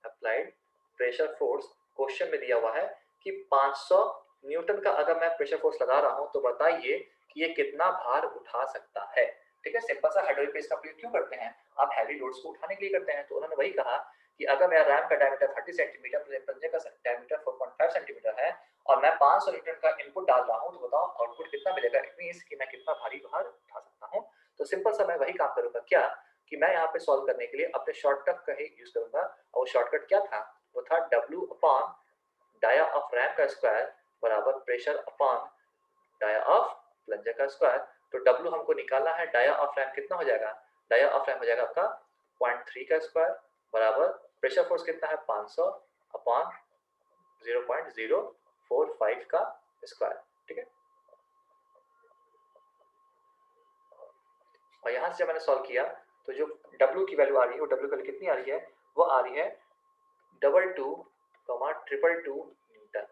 अप्लाइड प्रेशर फोर्स क्वेश्चन में दिया हुआ है कि 500 न्यूटन का अगर मैं प्रेशर फोर्स लगा रहा हूं तो बताइए कि ये कितना भार उठा सकता है। ठीक है, सिंपल सा हाइड्रोलिक प्रेस का प्रयोग क्यों करते हैं, आप हैवी लोड्स को उठाने के लिए करते हैं। तो उन्होंने वही कहा कि अगर मेरा रैम का डायमीटर 30 सेंटीमीटर, प्लंजर का डायमीटर 4.5 सेंटीमीटर है और मैं 500 न्यूटन का इनपुट डाल रहा हूं तो बताओ आउटपुट कितना मिलेगा, इट मींस कि मैं कितना भारी भार उठा सकता हूं। तो सिंपल सा मैं वही काम करूंगा क्या कि मैं यहाँ पे सॉल्व करने के लिए अपने शॉर्टकट का ही यूज करूंगा। और शॉर्टकट क्या था, वो था W upon dia of ram का स्क्वायर बराबर pressure upon dia of plunger का स्क्वायर। तो W हमको निकालना है, डाया ऑफ रैम कितना हो जाएगा, डाया ऑफ रैम हो जाएगा आपका 0.3 का स्क्वायर बराबर प्रेशर फोर्स कितना है 500 अपॉन 0.045 का स्क्वायर। ठीक है, और यहां से जब मैंने सॉल्व किया तो जो W की वैल्यू आ रही है वो W की वैल्यू कितनी आ रही है, वो आ रही है 22,222 न्यूटन।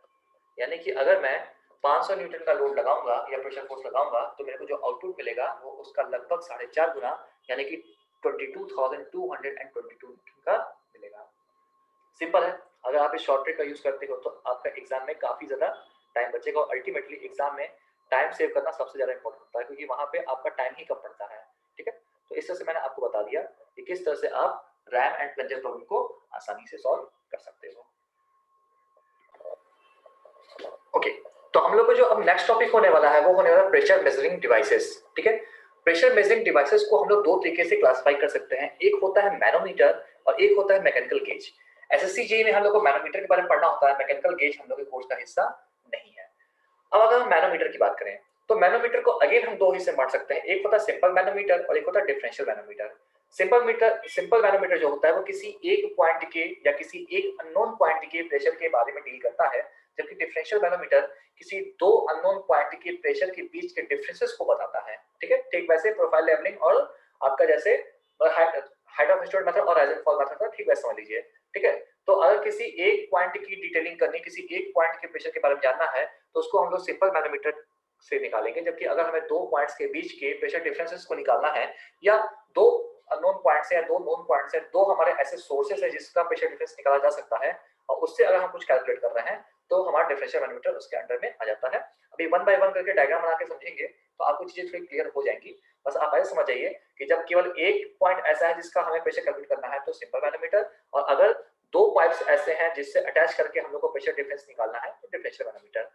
यानी कि अगर मैं 500 न्यूटन का लोड लगाऊंगा या प्रेशर फोर्स लगाऊंगा तो मेरे को जो आउटपुट मिलेगा वो उसका लगभग 4.5 गुना यानी कि 22,222 न्यूटन का मिलेगा। सिंपल है, अगर आप इस शॉर्टकट का यूज करते हो तो आपका एग्जाम में काफी ज्यादा टाइम बचेगा और अल्टीमेटली एग्जाम में टाइम सेव करना सबसे ज्यादा इंपॉर्टेंट होता है क्योंकि वहां पे आपका टाइम ही कम पड़ता है। ठीक है, तो इस तरह से मैंने आपको बता दिया कि किस तरह से आप रैम एंड प्लंजर प्रॉब्लम को आसानी से सॉल्व कर सकते हो। ओके, तो हम लोग को जो अब नेक्स्ट टॉपिक होने वाला है वो होने वाला प्रेशर मेजरिंग डिवाइसेस। ठीक है, प्रेशर मेजरिंग डिवाइसेस को हम लोग दो तरीके से क्लासिफाई कर सकते हैं, एक होता है मैनोमीटर और एक होता है मैकेनिकल गेज। एसएससी जेईई में हम लोग को मैनोमीटर के बारे में पढ़ना होता है, मैकेनिकल गेज हम लोग के कोर्स का हिस्सा नहीं है। अब अगर हम मैनोमीटर की बात करें तो मैनोमीटर को अगेन हम दो हिस्से में बांट सकते हैं, एक होता है सिंपल मैनोमीटर और एक होता है डिफरेंशियल मैनोमीटर। सिंपल मैनोमीटर जो होता है वो किसी एक पॉइंट के या किसी एक अननोन पॉइंट के प्रेशर के बारे में डील करता है, जबकि डिफरेंशियल मैनोमीटर किसी दो अननोन पॉइंट के प्रेशर के बीच के डिफरेंसेस को बताता है। ठीक है, ठीक वैसे प्रोफाइल लेवलिंग और आपका जैसे हाइट ऑफ हिस्टोरिक मेथड और राइज एंड फॉल मेथड था, ठीक वैसे समझ लीजिए। ठीक है, तो अगर किसी एक पॉइंट की डिटेलिंग करनी, किसी एक पॉइंट के प्रेशर के बारे में जानना है तो उसको हम लोग सिंपल मैनोमीटर से निकालेंगे, जबकि अगर हमें दो पॉइंट्स के बीच के प्रेशर डिफरेंसेस को निकालना है या दो अननोन पॉइंट्स या दो नोन पॉइंट्स है, दो हमारे ऐसे सोर्सेस है जिसका प्रेशर डिफरेंस निकाला जा सकता है और उससे अगर हम कुछ कैलकुलेट कर रहे हैं तो हमारा डिफरेंशियल मैनोमीटर उसके अंडर में आ जाता है। अभी वन बाय वन करके डायग्राम बना के समझेंगे तो आपको चीजें थोड़ी क्लियर हो जाएंगी। बस आप ऐसे समझ जाइए कि जब केवल एक पॉइंट ऐसा है जिसका हमें प्रेशर कैलकुलेट करना है तो सिंपल मैनोमीटर, और अगर दो पाइप्स ऐसे हैं जिससे अटैच करके हम लोग को प्रेशर डिफरेंस निकालना है तो डिफरेंशियल मैनोमीटर।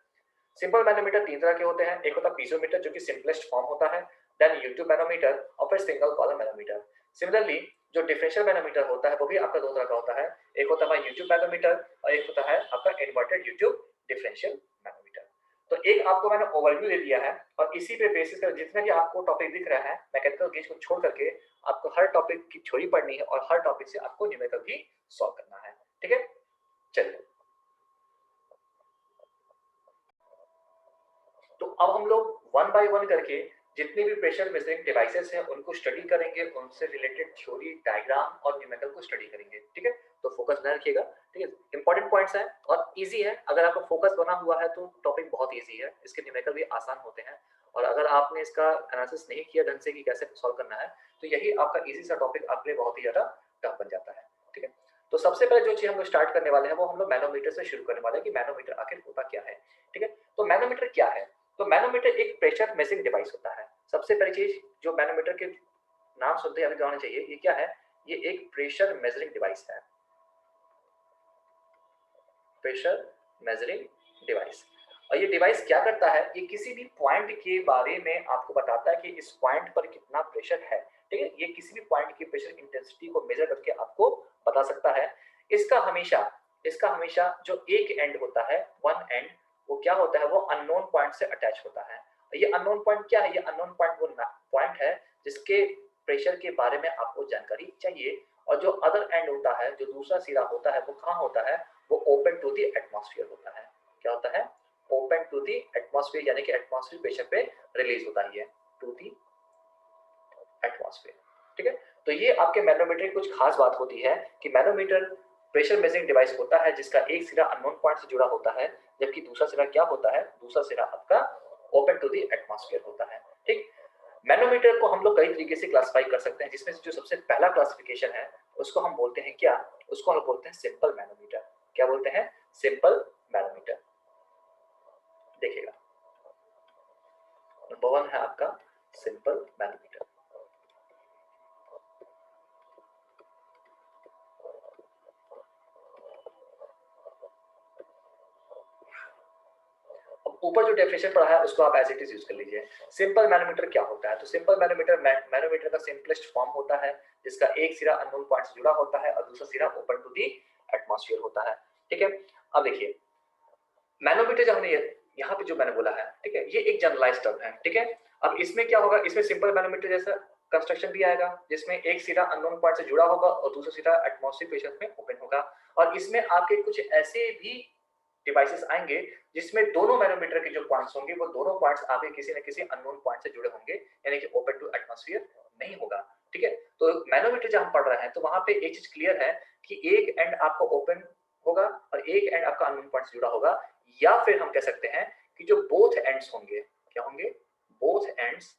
सिंपल मैनोमीटर तीन तरह के होते हैं, एक होता है पीजोमीटर जो कि सिंपलेस्ट फॉर्म होता है, देन यूट्यूब मैनोमीटर और फिर सिंगल कॉलम मैनोमीटर। सिमिलरली जो डिफरेंशियल मैनोमीटर होता है वो भी आपका दो तरह का होता है, एक होता है यूट्यूब मैनोमीटर और एक होता है आपका इन्वर्टेड यूट्यूब डिफरेंशियल मैनोमीटर। तो एक आपको मैंने ओवरव्यू दे दिया है और इसी पे बेसिस पर जितने भी आपको टॉपिक दिख रहा है मैकेनिकल गेज को छोड़ करके आपको हर टॉपिक की थ्योरी पढ़नी है और हर टॉपिक से आपको न्यूमेरिकल भी सॉल्व करना है। ठीक है, चलिए तो अब हम लोग वन बाय वन करके जितने भी प्रेशर मेजरिंग डिवाइसेस हैं उनको स्टडी करेंगे, उनसे रिलेटेड थ्योरी, डायग्राम और न्यूमेरिकल को स्टडी करेंगे। ठीक है, तो फोकस न रखिएगा। ठीक है, इंपॉर्टेंट पॉइंट्स हैं और इजी है। अगर आपका फोकस बना हुआ है तो टॉपिक बहुत इजी है, इसके न्यूमेरिकल भी आसान होते हैं। और अगर आपने इसका एनालिसिस नहीं किया ढंग से कि कैसे सॉल्व करना है, तो यही आपका इजी सा टॉपिक आपके लिए बहुत ही ज्यादा टफ बन जाता है। ठीक है, तो सबसे पहले जो चीज हम लोग स्टार्ट करने वाले हैं वो हम लोग मैनोमीटर से शुरू करने वाले हैं कि मैनोमीटर आखिर होता क्या है। ठीक है, तो मैनोमीटर क्या है? तो मैनोमीटर एक प्रेशर मेजरिंग डिवाइस होता है। सबसे पहली चीज जो मैनोमीटर के नाम सुनते ही आपको आना चाहिए, ये क्या है? ये एक प्रेशर मेजरिंग डिवाइस है। Pressure measuring device. और ये डिवाइस क्या करता है? ये किसी भी पॉइंट के बारे में आपको बताता है कि इस पॉइंट पर कितना प्रेशर है। ठीक है, ये किसी भी पॉइंट की प्रेशर इंटेंसिटी को मेजर करके आपको बता सकता है। इसका हमेशा जो एक एंड होता है, वन एंड, वो क्या होता है? वो अननोन पॉइंट से अटैच होता है। ये अननोन पॉइंट क्या है? ये अननोन पॉइंट वो पॉइंट है जिसके प्रेशर के बारे में आपको जानकारी चाहिए। और जो अदर एंड होता है, जो दूसरा सिरा होता है, वो कहाँ होता है? वो ओपन टू द एटमॉस्फेयर होता है। क्या होता है? ओपन टू द एटमॉस्फेयर, यानी कि एटमॉस्फेयर प्रेशर पे रिलीज होता है, टू द एटमॉस्फेयर। ठीक है, तो ये आपके मैनोमीटर की कुछ खास बात होती है कि मैनोमीटर प्रेशर मेजरिंग डिवाइस होता है जिसका एक सिरा अननोन पॉइंट से जुड़ा होता है, जबकि दूसरा सिरा क्या होता है? दूसरा सिरा आपका ओपन टू द एटमॉस्फेयर होता है। ठीक, मैनोमीटर को हम लोग कई तरीके से क्लासिफाई कर सकते हैं, जिसमें से जो सबसे पहला क्लासिफिकेशन है उसको हम बोलते हैं क्या? उसको हम बोलते हैं सिंपल मैनोमीटर। क्या बोलते हैं? Simple manometer. देखिएगा, नंबर वन है आपका सिंपल मैनोमीटर। ऊपर जो डेफिनेशन पढ़ा है उसको आप एज इट इज यूज कर लीजिए। सिंपल मैनोमीटर क्या होता है? तो सिंपल मैनोमीटर मैनोमीटर का सिंपलेस्ट फॉर्म होता है जिसका एक सिरा अननोन पॉइंट से जुड़ा होता है और दूसरा सिरा ओपन टू दी एटमॉस्फेयर होता है। ठीक है, अब देखिए, मैनोमीटर जो हमने यहाँ पे जो मैंने बोला है, ठीक है, ये एक जनरलाइज टर्म है। ठीक है, अब इसमें क्या होगा? इसमें सिंपल मैनोमीटर जैसा कंस्ट्रक्शन भी आएगा जिसमें एक सिरा अननोन पॉइंट से जुड़ा होगा और दूसरा सिरा एटमॉस्फेयर प्रेशर में ओपन होगा। और इसमें आपके कुछ ऐसे भी डिवाइसेस आएंगे जिसमें दोनों मैनोमीटर के जो पॉइंट्स होंगे वो दोनों पॉइंट्स आपके किसी न किसी अननोन पॉइंट से जुड़े होंगे, यानी कि ओपन टू एटमॉस्फेयर नहीं होगा। ठीक है, तो मैनोमीटर जब हम पढ़ रहे हैं तो वहां पे एक चीज क्लियर है कि एक एंड आपको ओपन होगा और एक एंड आपका अननोन पॉइंट से जुड़ा होगा, या फिर हम कह सकते हैं कि जो बोथ एंड्स होंगे, क्या होंगे? बोथ एंड्स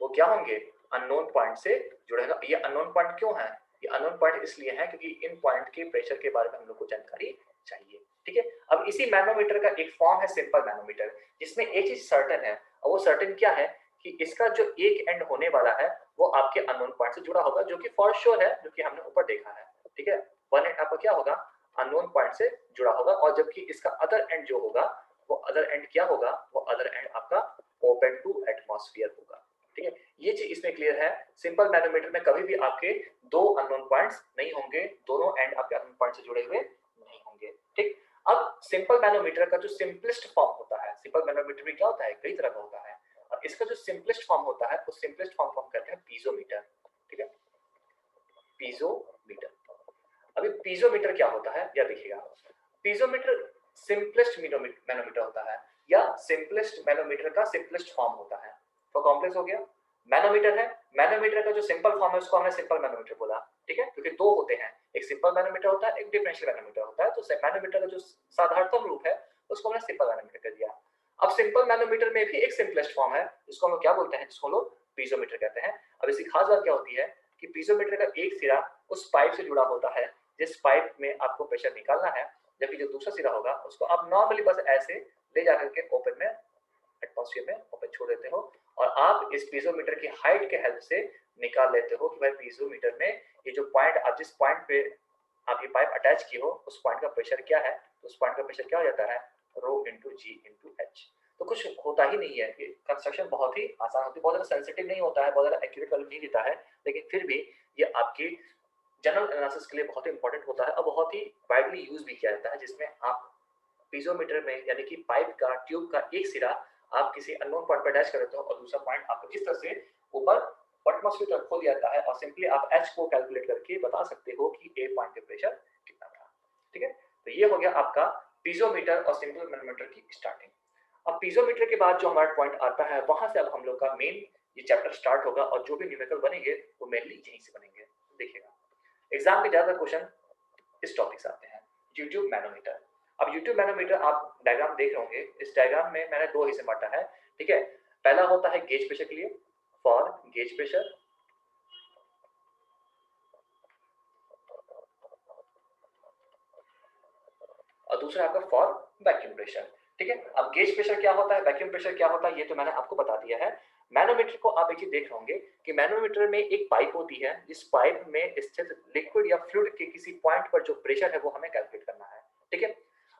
वो क्या होंगे? अननोन पॉइंट से जुड़े होंगे। ये अननोन पॉइंट क्यों है? ये अननोन पॉइंट इसलिए है क्योंकि इन पॉइंट के प्रेशर के बारे में हम लोग को जानकारी चाहिए। ठीक है, अब इसी मैनोमीटर का एक फॉर्म है सिंपल मैनोमीटर, जिसमें एक चीज सर्टेन है, और वो सर्टेन क्या है? कि इसका जो एक एंड होने वाला है वो आपके अननोन पॉइंट से जुड़ा होगा, जो कि फॉर श्योर है, जो कि हमने ऊपर देखा है। ठीक है, वन एंड आपका क्या होगा? अननोन पॉइंट से जुड़ा होगा, और जबकि इसका अदर एंड जो होगा, वो अदर एंड क्या होगा? वो अदर एंड आपका ओपन टू एटमॉस्फेयर होगा। ठीक है, ये चीज इसमें क्लियर है। सिंपल मैनोमीटर में कभी भी आपके दो अननोन पॉइंट्स नहीं होंगे, दोनों एंड आपके अननोन पॉइंट से जुड़े हुए नहीं होंगे। ठीक, अब सिंपल मैनोमीटर का जो सिंपलेस्ट फॉर्म होता है, सिंपल मैनोमीटर में क्या होता है? कई तरह का होता है, और इसका जो सिंपलेस्ट फॉर्म होता है उस सिंपलेस्ट फॉर्म को हम कहते हैं पीजोमीटर। ठीक है, पीजोमीटर। अभी पीजोमीटर क्या होता है या देखिएगा, पीजोमीटर सिंपलेस्ट मैनोमीटर होता है, या सिंपलेस्ट मैनोमीटर का सिंपलेस्ट फॉर्म होता है। तो कॉम्प्लेक्स हो गया, मैनोमीटर है, मैनोमीटर का जो सिंपल फॉर्म है उसको हमने सिंपल मैनोमीटर बोला। ठीक है, क्योंकि दो होते हैं, एक सिंपल मैनोमीटर होता है, एक डिफरेंशियल मैनोमीटर होता है। तो मैनोमीटर का जो साधारणतम रूप है उसको हमने सिंपल मैनोमीटर कर दिया। अब सिंपल मैनोमीटर में भी एक सिंपलेस्ट फॉर्म है जिसको हम लोग क्या बोलते हैं? जिसको हम लोग पीजोमीटर कहते हैं। अब इसकी खास बात क्या होती है कि पीजोमीटर का एक सिरा उस पाइप से जुड़ा होता है जिस पाइप में आपको प्रेशर निकालना है, जबकि जो दूसरा सिरा होगा उसको आप नॉर्मली बस ऐसे ले जाकर के ओपन में एटमॉस्फेयर में ओपन छोड़ देते हो, और आप इस पीजोमीटर की हाइट के हेल्प से निकाल लेते हो कि भाई पीजोमीटर में ये जो पॉइंट, आप जिस पॉइंट पे आप ये पाइप अटैच की हो उस पॉइंट का प्रेशर क्या है। तो उस पॉइंट का प्रेशर क्या हो जाता है? रो इंटू जी इंटू एच। तो कुछ होता ही नहीं है, ये कंस्ट्रक्शन बहुत ही आसान होती है, बहुत ज़्यादा सेंसिटिव नहीं होता है, बहुत ज़्यादा एक्यूरेट वैल्यू नहीं देता है, लेकिन फिर भी ये आपकी जनरल एनालिसिस के लिए बहुत ही इंपॉर्टेंट होता है और बहुत ही वाइडली यूज भी किया जाता है, जिसमें आप पीजोमीटर में यानी कि पाइप का, ट्यूब का एक सिरा आप किसी अननोन पॉइंट पर अटैच कर देते हो और दूसरा पॉइंट आपको इस तरह से ऊपर एटमॉस्फेयर तक खोल जाता है, और सिंपली आप एच को कैलकुलेट करके बता सकते हो कि ए पॉइंट के प्रेशर कितना था। ठीक है, तो ये हो गया आपका पीजोमीटर और सिंपल मैनोमीटर की स्टार्टिंग। अब पीजोमीटर के बाद जो हमारा पॉइंट आता है वहां से अब हम लोग का मेन ये चैप्टर स्टार्ट होगा और जो भी न्यूमेरिकल बनेंगे वो मेनली यहीं से बनेंगे। देखिएगा एग्जाम में ज्यादा क्वेश्चन इस टॉपिक से आते हैं। U tube manometer. अब यूट्यूब मैनोमीटर आप डायग्राम देख रहे होंगे, इस डायग्राम में मैंने दो हिस्से बांटा है, ठीक है। पहला होता है गेज प्रेशर के लिए, फॉर गेज प्रेशर, और दूसरा आपका फॉर वैक्यूम प्रेशर, ठीक है। अब गेज प्रेशर क्या होता है, वैक्यूम प्रेशर क्या होता है, ये तो मैंने आपको बता दिया है। मैनोमीटर को आप एक चीज देख होंगे कि मैनोमीटर में एक पाइप होती है, इस पाइप में स्थित लिक्विड या फ्लूइड के किसी पॉइंट पर जो प्रेशर है वो हमें कैलकुलेट करना है, ठीक है।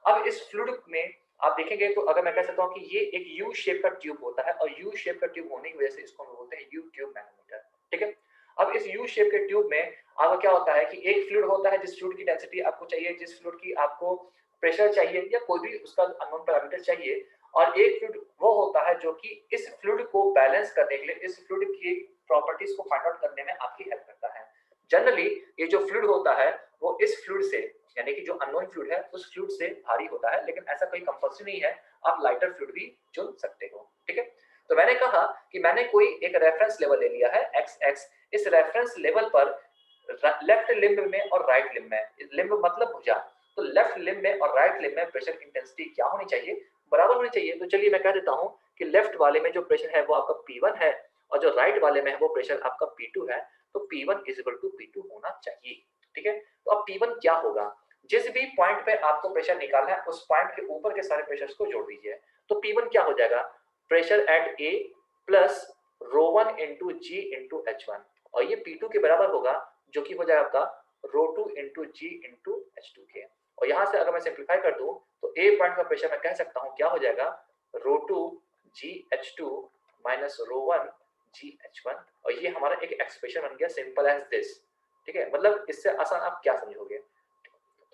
अब इस फ्लूइड में आप देखेंगे तो अगर मैं कह सकता हूँ कि ये एक यू शेप का ट्यूब होता है, और यू शेप का ट्यूब होने की वजह से इसको हम बोलते हैं यू ट्यूब मैनोमीटर, ठीक है। अब इस यू शेप के ट्यूब में आपका क्या होता है कि एक फ्लूइड होता है जिस फ्लूइड की डेंसिटी आपको चाहिए, जिस फ्लूइड की आपको प्रेशर चाहिए या कोई भी उसका अननोन पैरामीटर चाहिए, और एक फ्लूइड वो होता है जो कि इस फ्लूइड को बैलेंस करने के लिए, इस फ्लूइड की प्रॉपर्टीज को फाइंड आउट करने में आपकी हेल्प करता है। जनरली ये जो फ्लूइड होता है वो इस फ्लूइड से, यानी कि जो अननोन फ्लूइड है उस फ्लूइड से भारी होता है, लेकिन ऐसा कोई कंपल्सरी नहीं है, आप लाइटर फ्लूइड भी चुन सकते हो, ठीक है। तो मैंने कहा कि मैंने कोई एक रेफरेंस लेवल ले लिया है XX, इस रेफरेंस लेवल पर लेफ्ट लिम्ब में और राइट लिम्ब में, लिम्ब मतलब भुजा, तो लेफ्ट लिम्ब में और राइट लिम्ब में प्रेशर इंटेंसिटी क्या होनी चाहिए, बराबर होनी चाहिए। तो चलिए मैं कह देता हूं कि लेफ्ट वाले में जो प्रेशर है वो आपका P1 है, और जो राइट वाले में है वो प्रेशर आपका P2 है, तो P1 P2 होना चाहिए, ठीक है। तो अब P1 क्या होगा, जिस भी पॉइंट पे आपको प्रेशर निकालना है उस पॉइंट के ऊपर के सारे प्रेशर्स को जोड़ दीजिए, तो P1 क्या हो जाएगा, pressure at A plus ρ1 into ji into H1, और ये P2 के बराबर होगा जो कि हो जाएगा आपका ρ2 इंटू जी इंटू H2 के। और यहां से अगर मैं सिंप्लीफाई कर दूं तो ए पॉइंट का प्रेशर मैं कह सकता हूं क्या हो जाएगा, ρ2 GH2 माइनस ρ1 GH1, और ये हमारा एक एक्सप्रेशन बन गया सिंपल एज दिस, ठीक है। मतलब इससे आसान आप क्या समझोगे,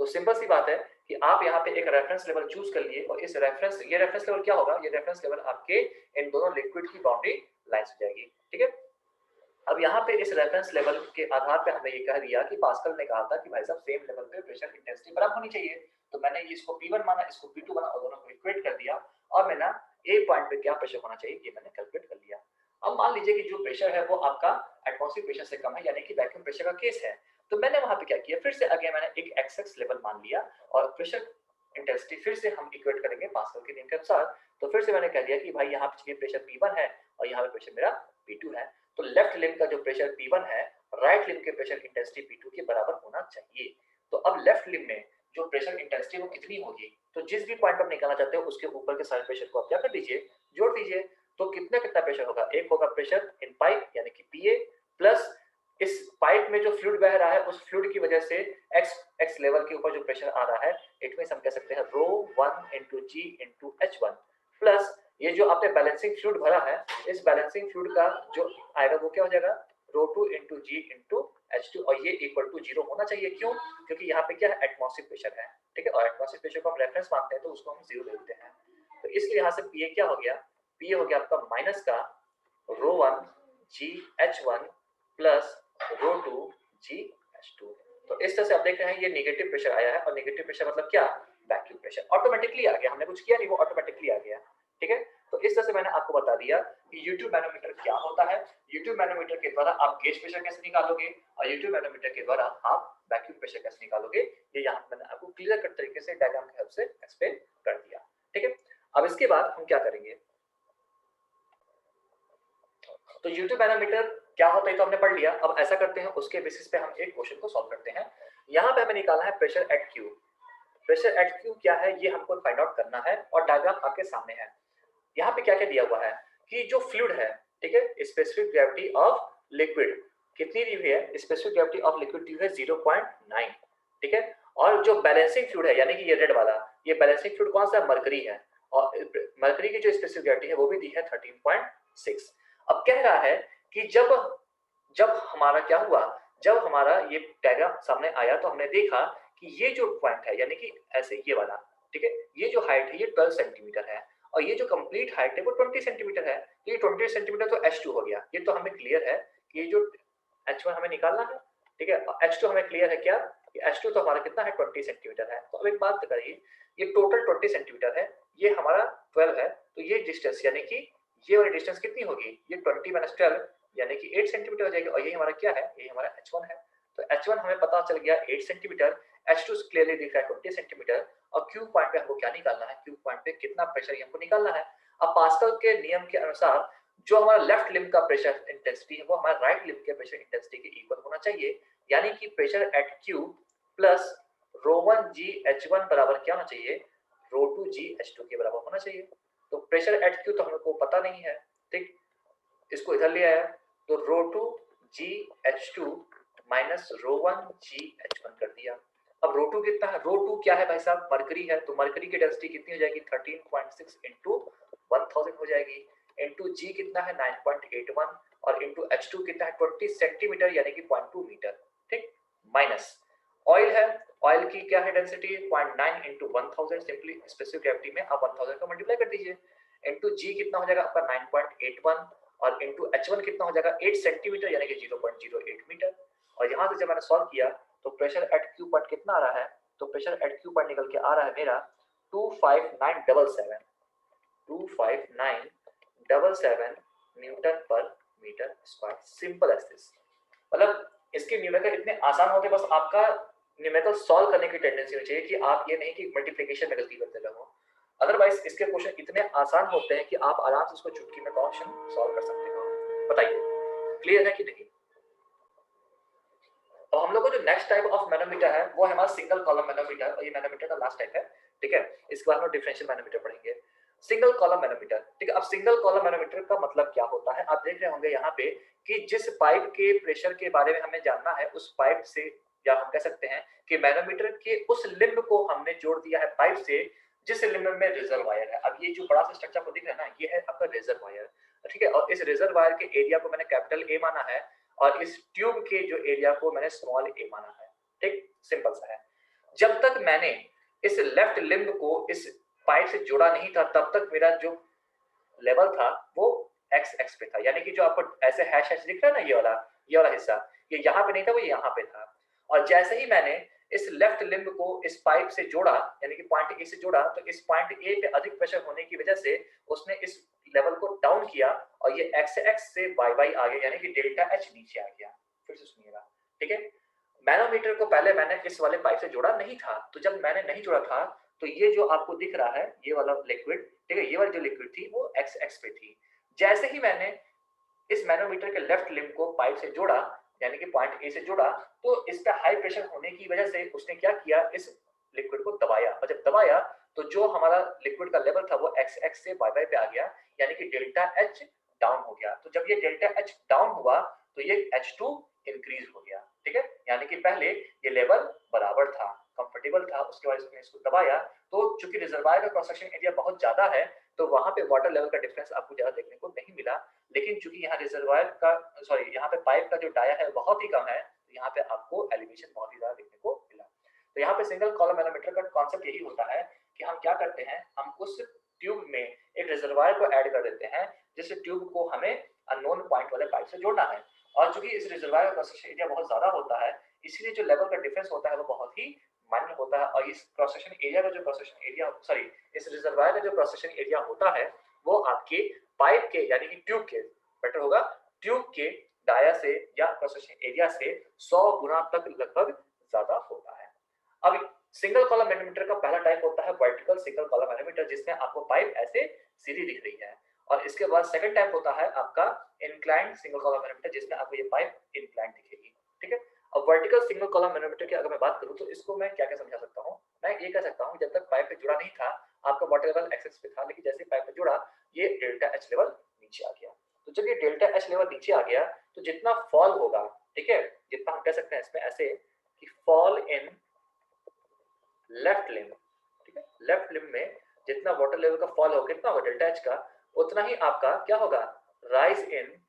तो सिंपल सी बात है कि आप यहाँ पे एक रेफरेंस लेवल चूज कर लिए, और इस रेफरेंस, ये रेफरेंस लेवल क्या होगा, ये रेफरेंस लेवल आपके इन दोनों लिक्विड की बाउंड्री लाइंस हो जाएगी, ठीक है। अब यहाँ पे इस रेफरेंस लेवल के आधार पे हमने ये कह दिया कि पास्कल ने कहा था कि भाई साहब सेम लेवल पे प्रेशर इंटेंसिटी बराबर होनी चाहिए, तो मैंने इसको P1 माना, इसको P2 माना, और दोनों को इक्वेट कर दिया, और मैंने ए पॉइंट पे क्या प्रेशर होना चाहिए ये मैंने कैलकुलेट कर लिया। अब मान लीजिए कि जो प्रेशर है वो आपका एटमॉस्फेरिक प्रेशर से कम है, यानी कि वैक्यूम प्रेशर का केस है, तो मैंने वहां पे क्या किया, फिर से अगेन मैंने एक XX लेवल मान लिया, और प्रेशर इंटेंसिटी फिर से हम इक्वेट करेंगे पास्कल के नियम के अनुसार। तो फिर से मैंने कह दिया कि भाई यहाँ पे प्रेशर P1 है और यहाँ पे प्रेशर मेरा P2 है, तो लेफ्ट लिम्ब का जो प्रेशर P1 है राइट लिम्ब के प्रेशर इंटेंसिटी P2 के बराबर होना चाहिए। तो अब लेफ्ट लिम्ब में जो प्रेशर इंटेंसिटी वो कितनी होगी, तो जिस भी पॉइंट पर निकालना चाहते हो उसके ऊपर के सारे प्रेशर को आप क्या कर दीजिए, जोड़ दीजिए। तो कितना कितना प्रेशर होगा, एक होगा प्रेशर इन पाइप यानी कि PA, प्लस इस पाइप में जो फ्लूइड बह रहा है उस फ्लूइड की वजह से x लेवल के ऊपर जो प्रेशर आ रहा है, इट मींस हम कह सकते हैं ρ1 इंटू जी इंटू H1, प्लस ये जो आपने बैलेंसिंग फ्लूइड भरा है, इस बैलेंसिंग फ्लूइड का जो आएगा वो क्या हो जाएगा, ρ2 इंटू जी इंटू H2, और ये इक्वल टू 0 होना चाहिए। क्यों, क्योंकि यहाँ पे क्या है, एटमॉस्फेरिक प्रेशर है, ठीक है, और एटमॉस्फेरिक प्रेशर को हम रेफरेंस मानते हैं तो उसको हम 0 ले लेते हैं। तो इसलिए यहाँ से PA क्या हो गया, PA हो गया आपका माइनस का ρ1 GH1 प्लस ρ2 GH2। तो इस तरह से आप देख रहे हैं ये नेगेटिव प्रेशर आया है, और नेगेटिव प्रेशर मतलब क्या, वैक्यूम प्रेशर ऑटोमेटिकली आ गया, हमने कुछ किया नहीं, वो ऑटोमेटिकली आ गया, ठीक है। तो इस तरह से मैंने आपको बता दिया कि यूट्यूब मैनोमीटर क्या होता है, यूट्यूब मैनोमीटर के द्वारा आप गेज प्रेशर कैसे निकालोगे, और यूट्यूब मैनोमीटर के द्वारा आप वैक्यूम प्रेशर कैसे निकालोगे, ये यहाँ मैंने आपको क्लियर कट तरीके से डायग्राम की हेल्प से एक्सप्लेन कर दिया, ठीक है। अब इसके बाद हम क्या करेंगे, तो यूट्यूब मैनोमीटर क्या होता है तो हमने पढ़ लिया। अब ऐसा करते हैं उसके बेसिस पे हम एक क्वेश्चन को सॉल्व करते हैं। यहाँ पे हमें निकालना है pressure at Q। Pressure at Q क्या है ये हमको फाइंड आउट करना है, और डायग्राम आपके सामने है। यहाँ पे क्या क्या दिया हुआ है कि जो फ्लूइड है, ठीक है, स्पेसिफिक ग्रेविटी ऑफ लिक्विड कितनी दी हुई है, स्पेसिफिक ग्रेविटी ऑफ लिक्विड दी हुई है 0.9, ठीक है। और जो बैलेंसिंग फ्लूइड है यानी कि ये रेड वाला, ये बैलेंसिंग फ्लूइड कौन सा, मरकरी है, और मरकरी की जो स्पेसिफिक ग्रेविटी है वो भी दी है 13.6। अब कह रहा है कि जब जब हमारा क्या हुआ, जब हमारा ये डायग्राम सामने आया तो हमने देखा कि ये जो पॉइंट है यानी कि ऐसे ये वाला, ठीक है, ये जो हाइट है ये 12 सेंटीमीटर है, और ये जो कंप्लीट हाइट है वो 20 सेंटीमीटर है, तो ये 20 सेंटीमीटर तो H2 हो गया, ये तो हमें क्लियर है कि ये जो H1 हमें निकालना है, ठीक है, H2 हमें क्लियर है क्या, कि H2 तो हमारा कितना है 20 सेंटीमीटर है। तो अब एक बात करिए, ये टोटल 20 सेंटीमीटर है, ये हमारा 12 है, तो ये डिस्टेंस यानी कि ये वाली डिस्टेंस कितनी होगी, ये 20 माइनस 12 यानी कि 8 सेंटीमीटर हो जाएगी। और ये हमारा क्या है, ये हमारा h1 है। तो h1 हमें पता चल गया 8 सेंटीमीटर, h2 क्लियरली दिख रहा है 20 सेंटीमीटर। और क्यू पॉइंट पे हमको क्या निकालना है, क्यू पॉइंट पे कितना प्रेशर हमको निकालना है। अब पास्कल के नियम के अनुसार जो हमारा लेफ्ट लिम्ब का प्रेशर इंटेंसिटी है वो हमारा राइट लिम्ब के प्रेशर इंटेंसिटी के इक्वल होना चाहिए। यानी कि pressure at Q plus rho one g h1 बराबर क्या होना चाहिए, रो2 जी h2 के बराबर होना चाहिए। तो प्रेशर एट क्यू तो हमको पता नहीं है, ठीक, इसको इधर ले आया तो रो2 जी h2 माइनस रो1 जी h1 कर दिया। अब रो2 कितना है, रो2 क्या है भाई साहब, मरकरी है, तो मरकरी की डेंसिटी कितनी हो जाएगी 13.6 इंटू 1000 हो जाएगी। इंटू जी कितना है 9.81 और इंटू h2 कितना है 20 सेंटीमीटर यानी कि 0.2 मीटर, ठीक। माइनस ऑयल है, ऑयल की क्या है density 0.9 into 1000, simply specific gravity में आप 1000 का मल्टीप्लाई कर दीजिए। इंटू जी कितना हो जाएगा आपका 9.81 और इंटू h1 कितना हो जाएगा 8 सेंटीमीटर यानी कि 0.08 मीटर। और यहाँ से जब मैंने सॉल्व किया तो प्रेशर एट क्यू पॉइंट कितना आ रहा है, तो प्रेशर एट क्यू पॉइंट निकल के आ रहा है मेरा 25977 25977 न्यूटन पर meter square. Simple as this. मतलब इसके न्यूमेरिकल इतने आसान होते, बस आपका न्यूमेरिकल सॉल्व करने की टेंडेंसी होनी चाहिए कि आप ये नहीं कि मल्टीप्लिकेशन में गलती करते रहो। अदरवाइज इसके क्वेश्चन इतने आसान होते हैं कि आप आराम से इसको चुटकी में क्वेश्चन सॉल्व कर सकते हो। बताइए क्लियर है कि नहीं। अब हम लोग को जो नेक्स्ट टाइप ऑफ मैनोमीटर है वो है हमारा सिंगल कॉलम मैनोमीटर, और ये मैनोमीटर का लास्ट टाइप है, ठीक है। इसके बाद हम डिफरेंशियल मैनोमीटर पढ़ेंगे। सिंगल कॉलम मैनोमीटर, ठीक है। अब सिंगल कॉलम मैनोमीटर का मतलब क्या होता है, आप देख रहे होंगे यहाँ पे कि जिस पाइप के प्रेशर के बारे में हमें जानना है उस पाइप से, या हम कह सकते हैं कि मैनोमीटर के उस लिम्ब को हमने जोड़ दिया है पाइप से जिस लिम्ब में रिजर्वायर है। अब ये जो बड़ा सा स्ट्रक्चर को दिख रहा है ना, ये है आपका रिजर्वायर, ठीक है। और इस रिजर्वायर के एरिया को मैंने कैपिटल ए माना है और इस ट्यूब के जो एरिया को मैंने स्मॉल ए माना है, ठीक। सिंपल सा है। जब तक मैंने इस लेफ्ट लिम्ब को इस पाइप से जोड़ा नहीं था तब तक मेरा जो लेवल था वो एक्स एक्स पे था, यानी कि जो आपको ऐसे हैश हैश दिख रहा है ना, ये वाला हिस्सा, ये यहाँ पे नहीं था, वो यहाँ पे था। और जैसे ही मैंने इस लेफ्ट लिम्ब को इस पाइप से जोड़ा यानी कि पॉइंट ए से जोड़ा, तो इस पॉइंट ए पे अधिक प्रेशर होने की वजह से उसने इस लेवल को डाउन किया और ये एक्स एक्स से वाई वाई आ गया, यानी कि डेल्टा एच नीचे आ गया। फिर से सुनिएगा, ठीक है। मैनोमीटर को पहले मैंने इस वाले पाइप से जोड़ा नहीं था, तो जब मैंने नहीं जोड़ा था तो ये जो आपको दिख रहा है ये वाला लिक्विड, ठीक है, ये वाली जो लिक्विड थी वो एक्स एक्स पे थी। जैसे ही मैंने इस मैनोमीटर के लेफ्ट लिम्ब को पाइप से जोड़ा यानी कि पॉइंट ए से जोड़ा, तो इस पे हाई प्रेशर होने की वजह से उसने क्या किया, इस लिक्विड को दबाया, और जब दबाया तो जो हमारा लिक्विड का लेवल था वो एक्स एक्स से वाई वाई पे आ गया, यानी कि डेल्टा एच डाउन हो गया। तो जब ये डेल्टा एच डाउन हुआ तो ये H2 इंक्रीज हो गया, ठीक है। यानी कि पहले ये लेवल बराबर था, कंफर्टेबल था, उसके बाद इसने इसको दबाया तो चूंकि रिजर्वायर का क्रॉस सेक्शन एरिया बहुत ज्यादा है तो वहां पे वाटर लेवल का डिफरेंस आपको ज्यादा देखने को नहीं मिला। लेकिन चूंकि यहाँ रिजर्वायर का यहाँ पे पाइप का जो डाया है बहुत ही कम है, तो यहाँ पे आपको एलिवेशन बहुत ही ज्यादा देखने को मिला। तो यहाँ पे सिंगल कॉलम मैनोमीटर का कॉन्सेप्ट यही होता है कि हम क्या करते हैं, हम उस ट्यूब में एक रिजर्वायर को ऐड कर देते हैं जिस ट्यूब को हमें अननोन पॉइंट वाले पाइप से जोड़ना है। और चूंकि इस रिजर्वायर का क्रॉस सेक्शन एरिया बहुत ज्यादा होता है, इसलिए जो लेवल का डिफरेंस होता है वो बहुत ही माइनर होता है। और इस क्रॉस सेक्शन एरिया का जो क्रॉस सेक्शन एरिया इस रिजर्वायर का जो क्रॉस सेक्शन एरिया होता है वो आपके पाइप के यानी कि ट्यूब के, बेटर होगा, ट्यूब के डाया से या क्रॉस सेक्शन एरिया से 100 गुना तक लगभग ज्यादा होता है। अब सिंगल कॉलम मैनोमीटर का पहला टाइप होता है वर्टिकल सिंगल कॉलम मैनोमीटर, जिसमें आपको पाइप ऐसे सीधी दिख रही है। और इसके बाद सेकंड टाइप होता है आपका इंक्लाइंड सिंगल कॉलम मैनोमीटर, जिसमें आपको ये पाइप इंक्लाइंड दिखेगी, ठीक है। अब वर्टिकल सिंगल कॉलम मैनोमीटर की अगर मैं बात करूं तो इसको मैं क्या क्या समझा सकता हूं, मैं ये कह सकता हूं जब तक पाइप पे जुड़ा नहीं था आपका वाटर लेवल एक्सेस पे था, लेकिन जैसे पाइप पे जुड़ा ये डेल्टा एच लेवल नीचे आ गया। तो जब ये डेल्टा एच लेवल नीचे आ गया तो जितना फॉल होगा, ठीक है, जितना हम कह सकते हैं इसमें ऐसे कि फॉल इन लेफ्ट लिम्ब, ठीक है, लेफ्ट लिम्ब में जितना वाटर लेवल का फॉल होगा कितना होगा डेल्टा एच का, उतना ही आपका क्या होगा राइज इन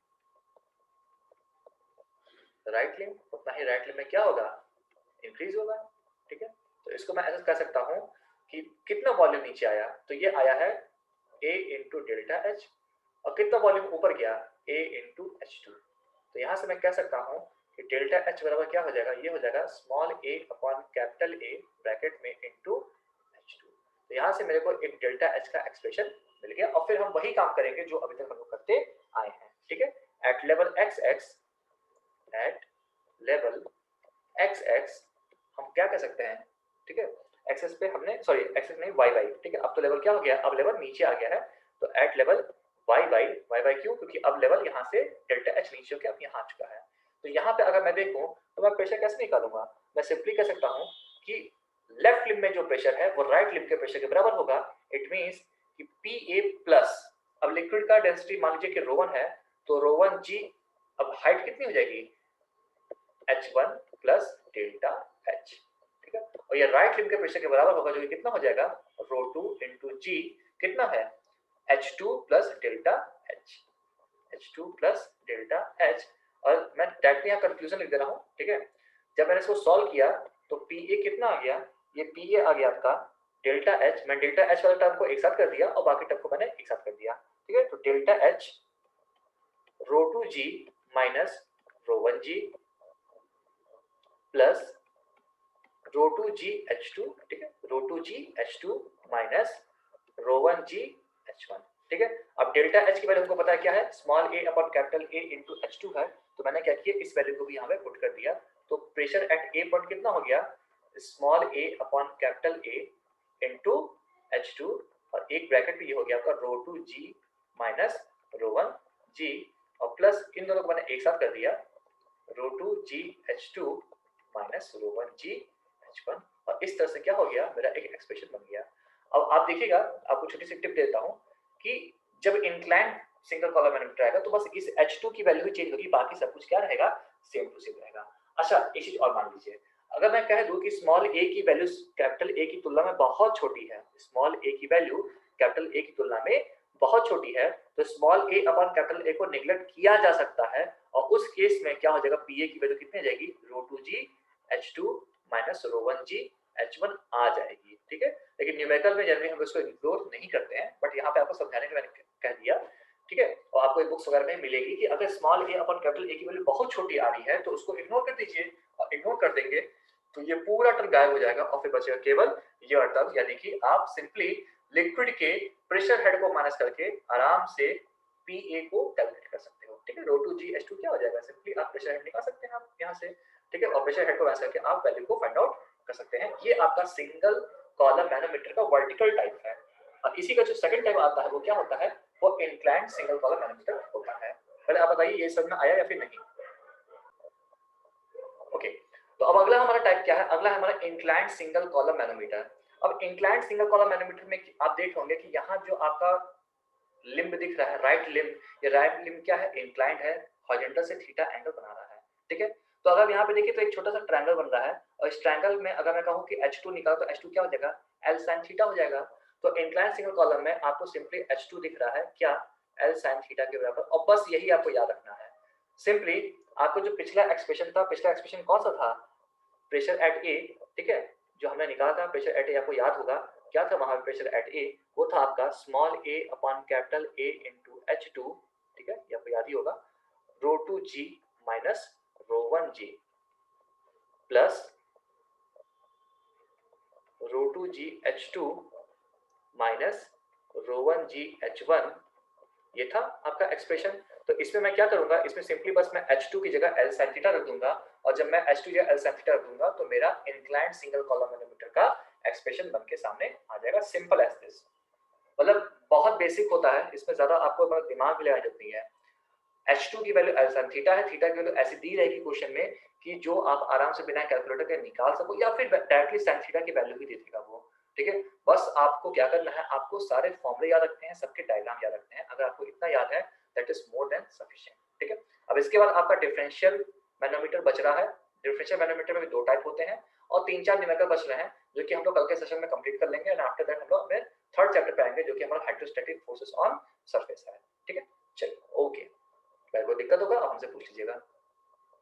राइट लिम्ब, उतना ही राइट लिम्ब में क्या होगा इंक्रीज होगा, ठीक है। तो इसको मैं ऐसा कह सकता हूं कि कितना वॉल्यूम नीचे आया, तो ये आया है A इंटू डेल्टा एच, और कितना वॉल्यूम ऊपर गया A इंटू H2। तो यहां से मैं कह सकता हूं कि डेल्टा एच बराबर क्या हो जाएगा, ये हो जाएगा small a upon capital A bracket में इंटू H2। तो यहाँ से मेरे को एक डेल्टा एच का एक्सप्रेशन मिल गया और फिर हम वही काम करेंगे जो अभी तक हम लोग करते आए हैं, ठीक है। At level X X, at level X X हम क्या कर सकते हैं, ठीक है, एक्सेस पे हमने सॉरी एक्सेस नहीं वाई वाई, ठीक है। अब तो लेवल क्या हो गया, अब लेवल नीचे आ गया है, तो at level Y Y, Y Y क्यों, क्योंकि अब लेवल यहाँ से डेल्टा एच नीचे होकर अब यहाँ आ चुका है। तो यहाँ पे अगर मैं देखूँ तो मैं प्रेशर कैसे निकालूंगा, मैं सिंपली कह सकता हूँ कि लेफ्ट लिम्ब में जो प्रेशर है वो राइट लिम्ब के प्रेशर के बराबर होगा। इट मीन्स कि पी ए प्लस, अब लिक्विड का डेंसिटी मान लीजिए कि रो1 है, तो रो1 जी, अब हाइट कितनी हो जाएगी, H1 प्लस डेल्टा H, ठीक है। और ये राइट लिम्ब के प्रेशर के बराबर होगा, जो कि कितना हो जाएगा, रो2 इंटू जी, कितना है, H2 plus delta H, H2 plus delta H। और मैं डायरेक्टली यहाँ कंफ्यूजन लिख दे रहा हूँ, ठीक है। जब मैंने इसको सॉल्व किया तो PA कितना आ गया, ये PA आ गया आपका डेल्टा H, मैं डेल्टा H वाले टर्म को एक साथ कर दिया और बाकी टर्म को मैंने एक साथ कर दिया, ठीक है। तो डेल्टा H रो2G माइनस रो1G प्लस रो2GH2, ठीक है, रो2GH2 माइनस रो1GH1, ठीक है। अब डेल्टा H की वैल्यू हमको पता है क्या है, small a upon capital A into H2 है, तो मैंने क्या किया, इस वैल्यू को भी यहाँ पे पुट कर दिया। तो प्रेशर एट A पॉइंट कितना हो गया, small a upon capital A into H2, और एक ब्रैकेट भी ये हो गया आपका रो2G माइनस रो1G, और प्लस इन दोनों को मैंने एक साथ कर दिया, रो2GH2 माइनस रो1GH1, और इस तरह से क्या हो गया, मेरा एक एक्सप्रेशन बन गया। अब आप देखिएगा, आपको छोटी सी टिप देता हूं कि जब इंक्लाइंड सिंगल कॉलम मैनोमीटर आएगा तो बस इस H2 की वैल्यू ही चेंज होगी, बाकी सब कुछ क्या रहेगा, सेम टू सेम रहेगा। अच्छा एक चीज और मान लीजिए, अगर मैं कह दूं कि स्मॉल a की वैल्यू कैपिटल A की तुलना में बहुत छोटी है, स्मॉल a की वैल्यू कैपिटल A की तुलना में बहुत छोटी है, तो small a upon capital A को निगलेक्ट किया जा सकता है, और उस केस में क्या हो जाएगा, PA की वैल्यू कितनी आ जाएगी, रो2GH2 माइनस रो1GH1 आ जाएगी, ठीक है। लेकिन न्यूमेरिकल में जनरली हम इसको इग्नोर नहीं करते हैं, बट यहाँ पे आपको समझाने के मैंने कह दिया, ठीक है। और आपको एक बुक्स वगैरह में मिलेगी कि अगर small a upon capital A की वैल्यू बहुत छोटी आ रही है तो उसको इग्नोर कर दीजिए, और इग्नोर कर देंगे तो ये पूरा टर्म गायब हो जाएगा और फिर बचेगा केवल ये टर्म, यानी कि आप सिंपली लिक्विड के प्रेशर हेड को माइनस करके आराम से PA को कैलकुलेट कर सकते हो, ठीक है। रो2GH2 क्या हो जाएगा, सिंपली आप प्रेशर हेड निकाल सकते हैं आप यहाँ से, ठीक है, और प्रेशर हेड को माइनस करके आप वैल्यू को फाइंड आउट कर सकते हैं। ये आपका सिंगल कॉलम मैनोमीटर का वर्टिकल टाइप है। और इसी का जो सेकंड टाइप आता है वो क्या होता है, वो इंक्लाइंड सिंगल कॉलम मैनोमीटर होता है। पहले आप बताइए ये समझ में आया या फिर नहीं। ओके, तो अब अगला हमारा टाइप क्या है, अगला है हमारा इंक्लाइंड सिंगल कॉलम मैनोमीटर। अब इंक्लाइंड सिंगल कॉलम मैनोमीटर में आप देख होंगे कि यहाँ जो आपका लिम्ब दिख रहा है, राइट लिम्ब, ये राइट लिम्ब क्या है, इंक्लाइंड है, हॉरिजॉन्टल से थीटा एंगल बना रहा है, ठीक है। तो अगर यहाँ पे देखिए तो एक छोटा सा ट्रायंगल बन रहा है, और इस ट्रायंगल में अगर मैं कहूँ कि H2 निकालो तो H2 क्या हो जाएगा, L sin थीटा हो जाएगा। तो इंक्लाइंड सिंगल कॉलम में आपको सिंपली H2 दिख रहा है क्या, L sin थीटा के बराबर, और बस यही आपको याद रखना है। सिंपली आपको जो पिछला एक्सप्रेशन था, पिछला एक्सप्रेशन कौन सा था, प्रेशर एट ए, ठीक है, जो हमने निकाला था प्रेशर एट ए, आपको याद होगा क्या था वहां प्रेशर एट ए, वो था आपका small a upon capital A into H2, ठीक है, ये आपको याद ही होगा, रो2G माइनस रो1G प्लस रो2GH2 माइनस रो1GH1, ये था आपका एक्सप्रेशन। तो इसमें मैं क्या करूंगा, इसमें सिंपली बस मैं H2 की जगह L sin थीटा रख दूंगा, और जब मैं H2 की जगह L sin थीटा रख दूंगा तो मेरा इंक्लाइंड सिंगल कॉलम मैनोमीटर का एक्सप्रेशन बन के सामने आ जाएगा, सिंपल एज दिस। मतलब बहुत बेसिक होता है, इसमें ज्यादा आपको दिमाग लगाने की जरूरत नहीं है। H2 की वैल्यू L sin थीटा है, थीटा की वैल्यू ऐसी दी रहेगी क्वेश्चन में कि जो आप आराम से बिना कैलकुलेटर के निकाल सको, या फिर डायरेक्टली sin थीटा की वैल्यू भी दे देगा वो, ठीक है। बस आपको क्या करना है, आपको सारे फॉर्मूले याद रखते हैं, सबके डायग्राम याद रखते हैं, अगर आपको इतना याद है that is more than sufficient, ठीक है। अब इसके बाद आपका डिफरेंशियल मैनोमीटर बच रहा है। डिफरेंशियल मैनोमीटर में भी दो टाइप होते हैं और 3-4 न्यूमेरिकल बच रहे हैं, जो कि हम लोग कल के सेशन में कंप्लीट कर लेंगे, एंड आफ्टर दैट हम लोग अपने थर्ड चैप्टर पे आएंगे, जो कि हमारा हाइड्रोस्टैटिक फोर्सेस ऑन सरफेस है, ठीक है। चलिए ओके, कोई दिक्कत होगा आप हमसे पूछ लीजिएगा।